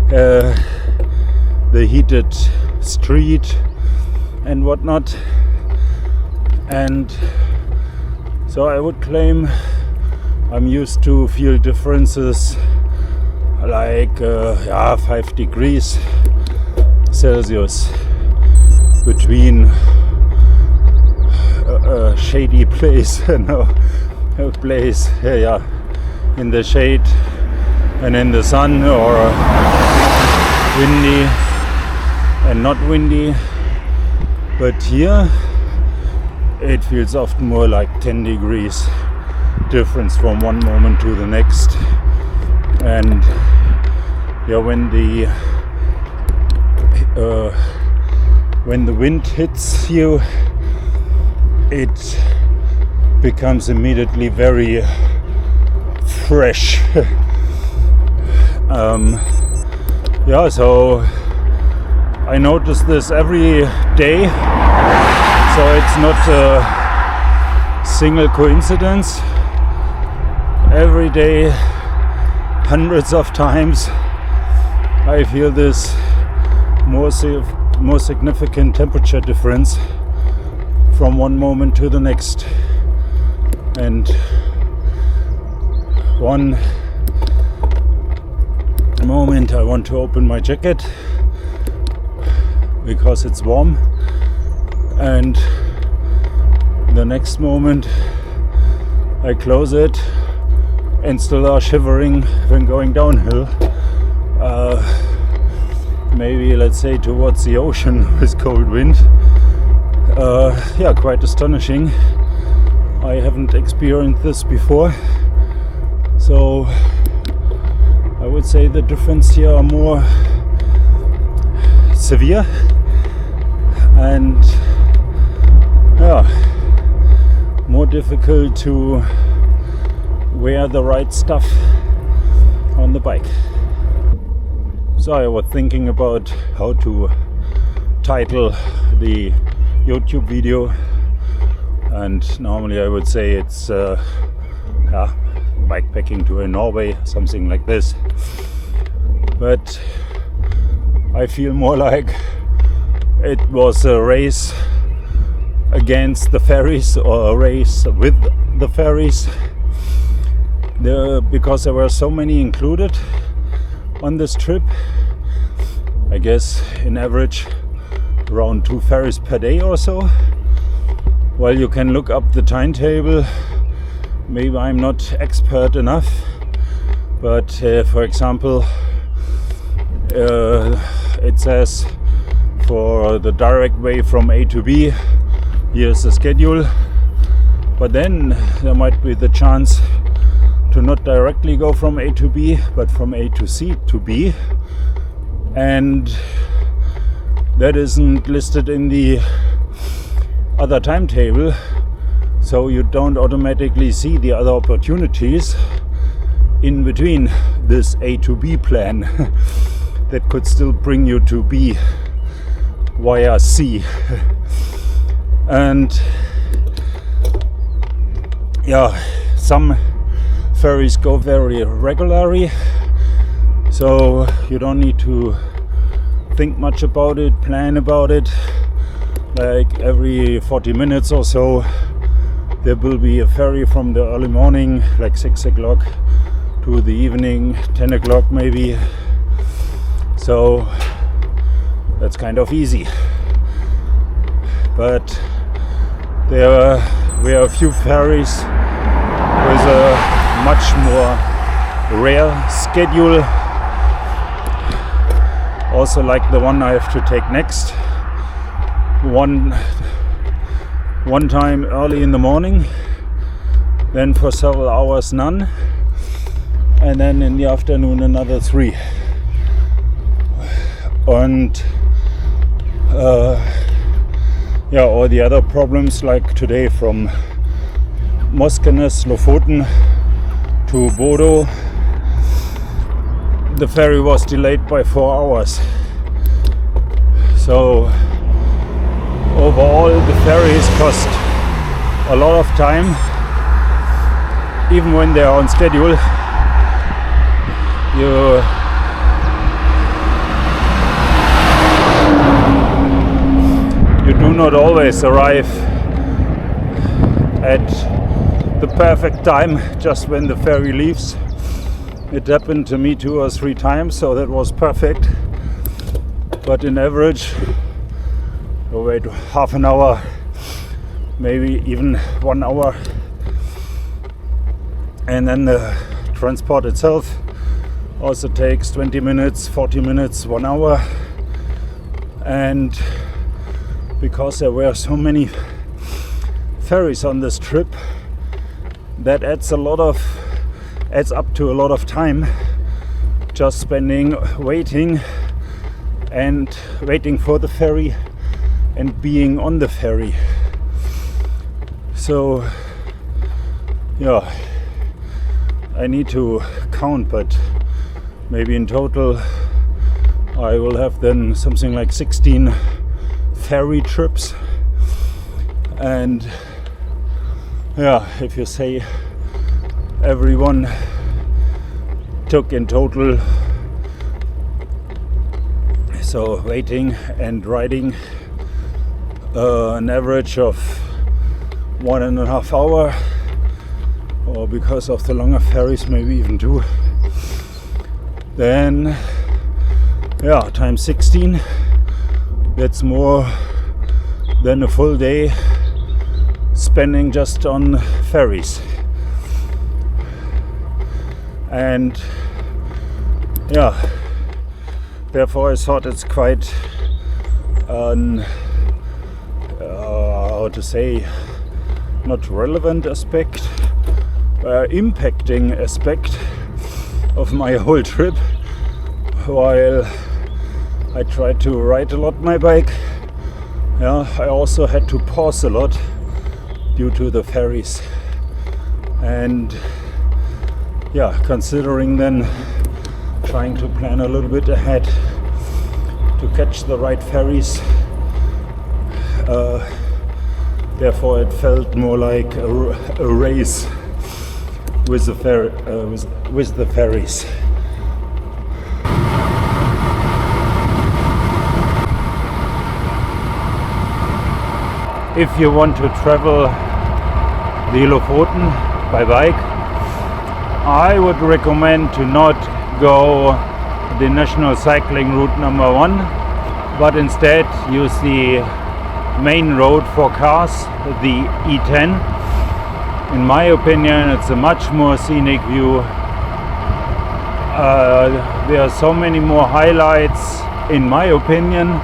the heated street and whatnot. And so I would claim I'm used to feel differences like 5 degrees Celsius between a shady place and a place in the shade and in the sun, or windy and not windy. But here it feels often more like 10 degrees difference from one moment to the next. And when the wind hits you, it becomes immediately very fresh. So I notice this every day, so it's not a single coincidence. Every day, hundreds of times, I feel this more significant temperature difference from one moment to the next. And one moment I want to open my jacket because it's warm, and the next moment I close it and still are shivering when going downhill. Maybe let's say towards the ocean with cold wind. Quite astonishing. I haven't experienced this before, so I would say the difference here are more severe and more difficult to wear the right stuff on the bike. So I was thinking about how to title the YouTube video, and normally I would say it's bikepacking tour in Norway, something like this. But I feel more like it was a race against the ferries, or a race with the ferries, because there were so many included on this trip. I guess in average around 2 ferries per day or so. Well, you can look up the timetable. Maybe I'm not expert enough, but for example, it says for the direct way from A to B, here's the schedule. But then there might be the chance to not directly go from A to B, but from A to C to B, and that isn't listed in the other timetable, so you don't automatically see the other opportunities in between this A to B plan that could still bring you to B via C. And some ferries go very regularly, so you don't need to think much about it, plan about it. Like every 40 minutes or so there will be a ferry from the early morning, like 6 o'clock, to the evening, 10 o'clock maybe. So that's kind of easy. But There were a few ferries with a much more rare schedule, also like the one I have to take next. One time early in the morning, then for several hours none, and then in the afternoon another 3. And all the other problems, like today from Lofoten to Bodo, the ferry was delayed by 4 hours. So overall the ferries cost a lot of time, even when they are on schedule. You do not always arrive at the perfect time just when the ferry leaves. It happened to me 2 or 3 times, so that was perfect. But in average, you wait half an hour, maybe even 1 hour, and then the transport itself also takes 20 minutes, 40 minutes, 1 hour. And because there were so many ferries on this trip, that adds up to a lot of time just spending waiting for the ferry and being on the ferry. So I need to count, but maybe in total I will have then something like 16 ferry trips. And if you say everyone took in total, so waiting and riding, an average of 1.5 hours, or because of the longer ferries maybe even 2, then times 16, that's more than a full day spending just on ferries. And therefore I thought it's quite not relevant aspect, impacting aspect of my whole trip. While I tried to ride a lot my bike, I also had to pause a lot due to the ferries. And considering then trying to plan a little bit ahead to catch the right ferries, therefore it felt more like a race with the ferries. If you want to travel the Lofoten by bike, I would recommend to not go the national cycling route number 1, but instead use the main road for cars, the E10. In my opinion, it's a much more scenic view. There are so many more highlights, in my opinion,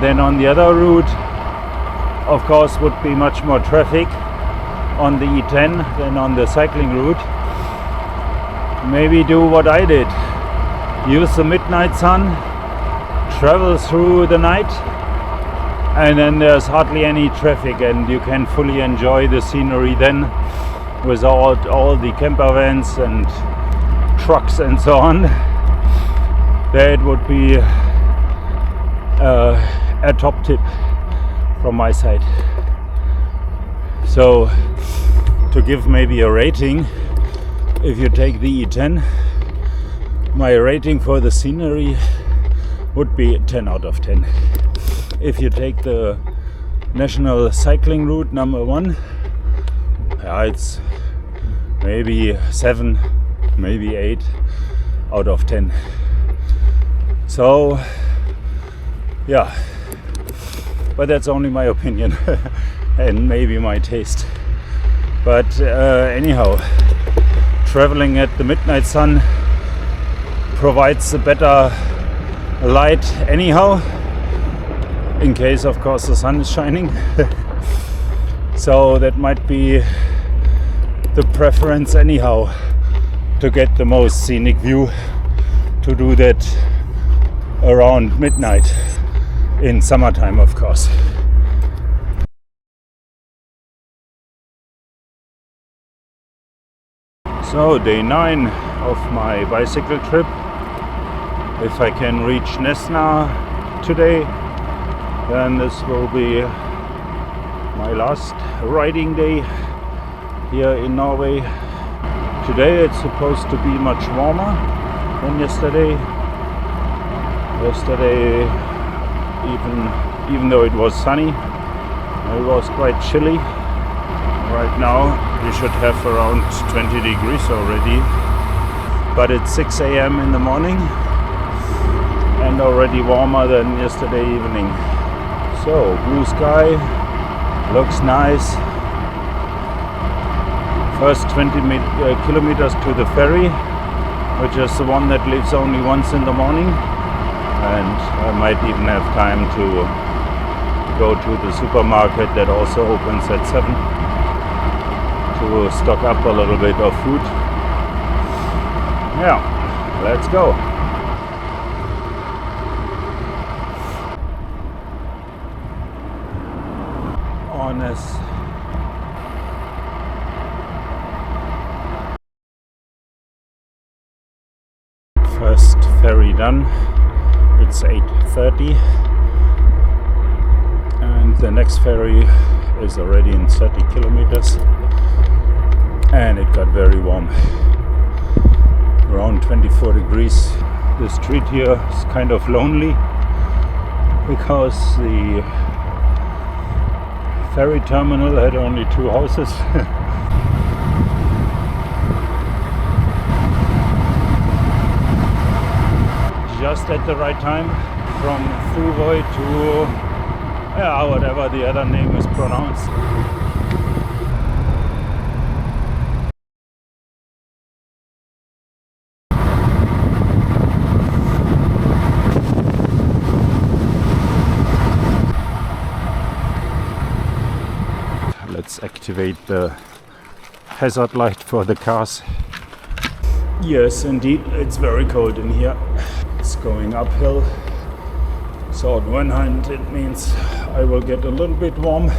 than on the other route. Of course, would be much more traffic on the E10 than on the cycling route. Maybe do what I did. Use the midnight sun, travel through the night, and then there's hardly any traffic and you can fully enjoy the scenery then without all the camper vans and trucks and so on. That would be a top tip from my side. So to give maybe a rating, if you take the E10, my rating for the scenery would be 10 out of 10. If you take the national cycling route number 1, it's maybe 7, maybe 8 out of 10. So but that's only my opinion. and maybe my taste. But anyhow, traveling at the midnight sun provides a better light anyhow, in case of course the sun is shining. So that might be the preference anyhow, to get the most scenic view, to do that around midnight in summertime of course. So day 9 of my bicycle trip. If I can reach Nesna today, then this will be my last riding day here in Norway. Today it's supposed to be much warmer than yesterday. Yesterday, even though it was sunny, it was quite chilly. Right now we should have around 20 degrees already, but it's 6 a.m. in the morning and already warmer than yesterday evening. So blue sky, looks nice. First 20 kilometers to the ferry, which is the one that leaves only once in the morning, and I might even have time to go to the supermarket that also opens at 7 to stock up a little bit of food. Yeah, let's go. Honest. First ferry done. It's 8:30 and the next ferry is already in 30 kilometers, and it got very warm, around 24 degrees. The street here is kind of lonely because the ferry terminal had only 2 houses. Just at the right time, from Norway to whatever the other name is pronounced. Let's activate the hazard light for the cars. Yes, indeed, it's very cold in here. It's going uphill, so on one hand it means I will get a little bit warm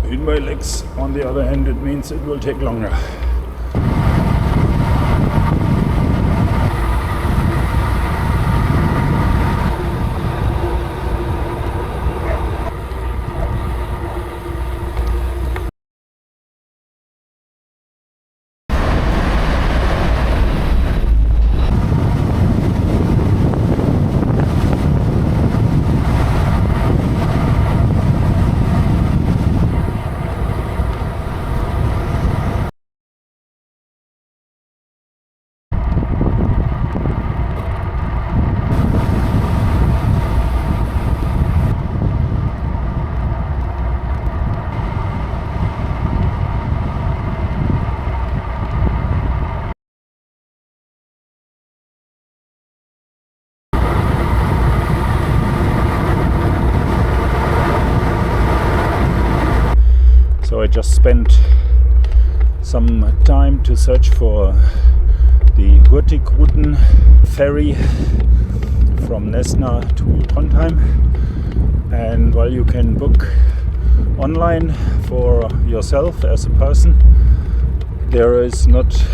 in my legs, on the other hand it means it will take longer. So I just spent some time to search for the Hurtigruten ferry from Nesna to Trondheim, and while you can book online for yourself as a person, there is not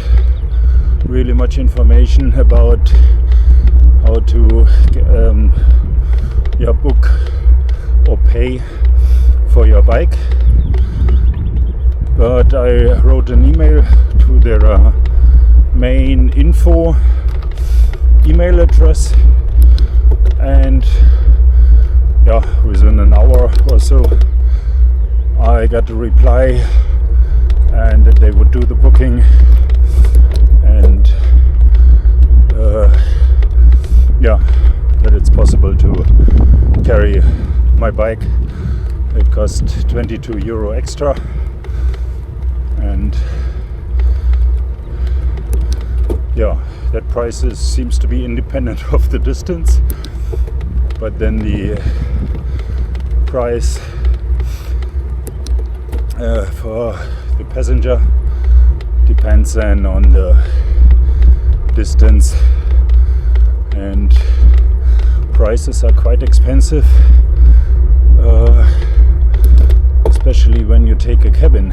really much information about how to book or pay for your bike. But I wrote an email to their main info email address, and within an hour or so I got a reply, and that they would do the booking, and that it's possible to carry my bike It cost 22 euro extra, and yeah, that price seems to be independent of the distance, but then the price for the passenger depends then on the distance, and prices are quite expensive, especially when you take a cabin,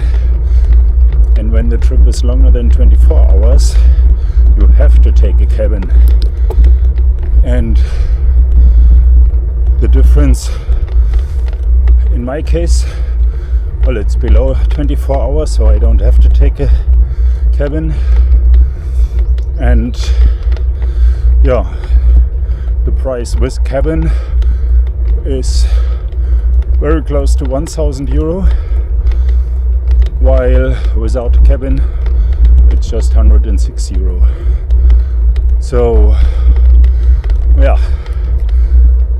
and when the trip is longer than 24 hours you have to take a cabin. And the difference in my case, well, it's below 24 hours, so I don't have to take a cabin. And yeah, the price with cabin is very close to 1,000 euro, while without a cabin it's just 106 euro. So yeah,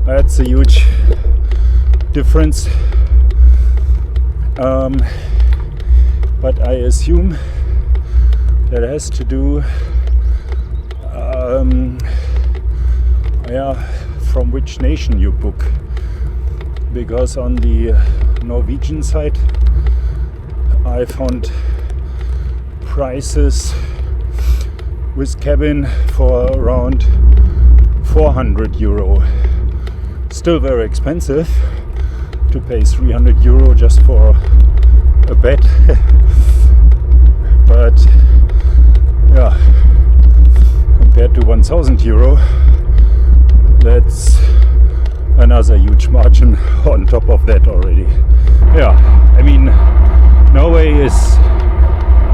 that's a huge difference. But I assume that has to do from which nation you book, because on the Norwegian side I found prices with cabin for around 400 euro. Still very expensive to pay 300 euro just for a bed. But yeah, compared to 1,000 euro, that's another huge margin on top of that already. Yeah, I mean, Norway is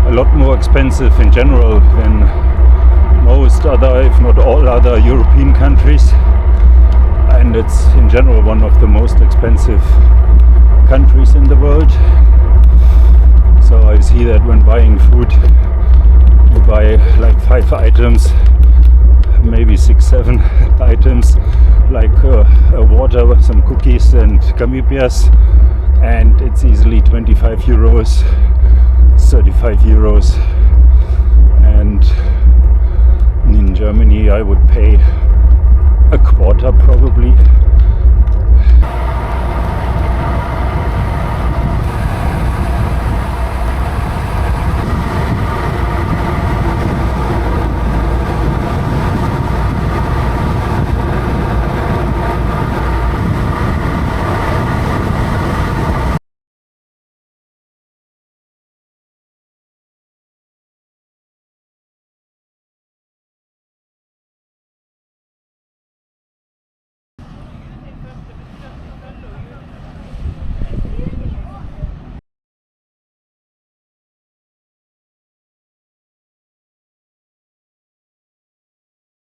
a lot more expensive in general than most other, if not all other European countries, and it's in general one of the most expensive countries in the world. So I see that when buying food you buy like 5 items, maybe 6-7 items, like a water, some cookies and gummy bears, and it's easily 25 euros, 35 euros. And in Germany I would pay a quarter probably.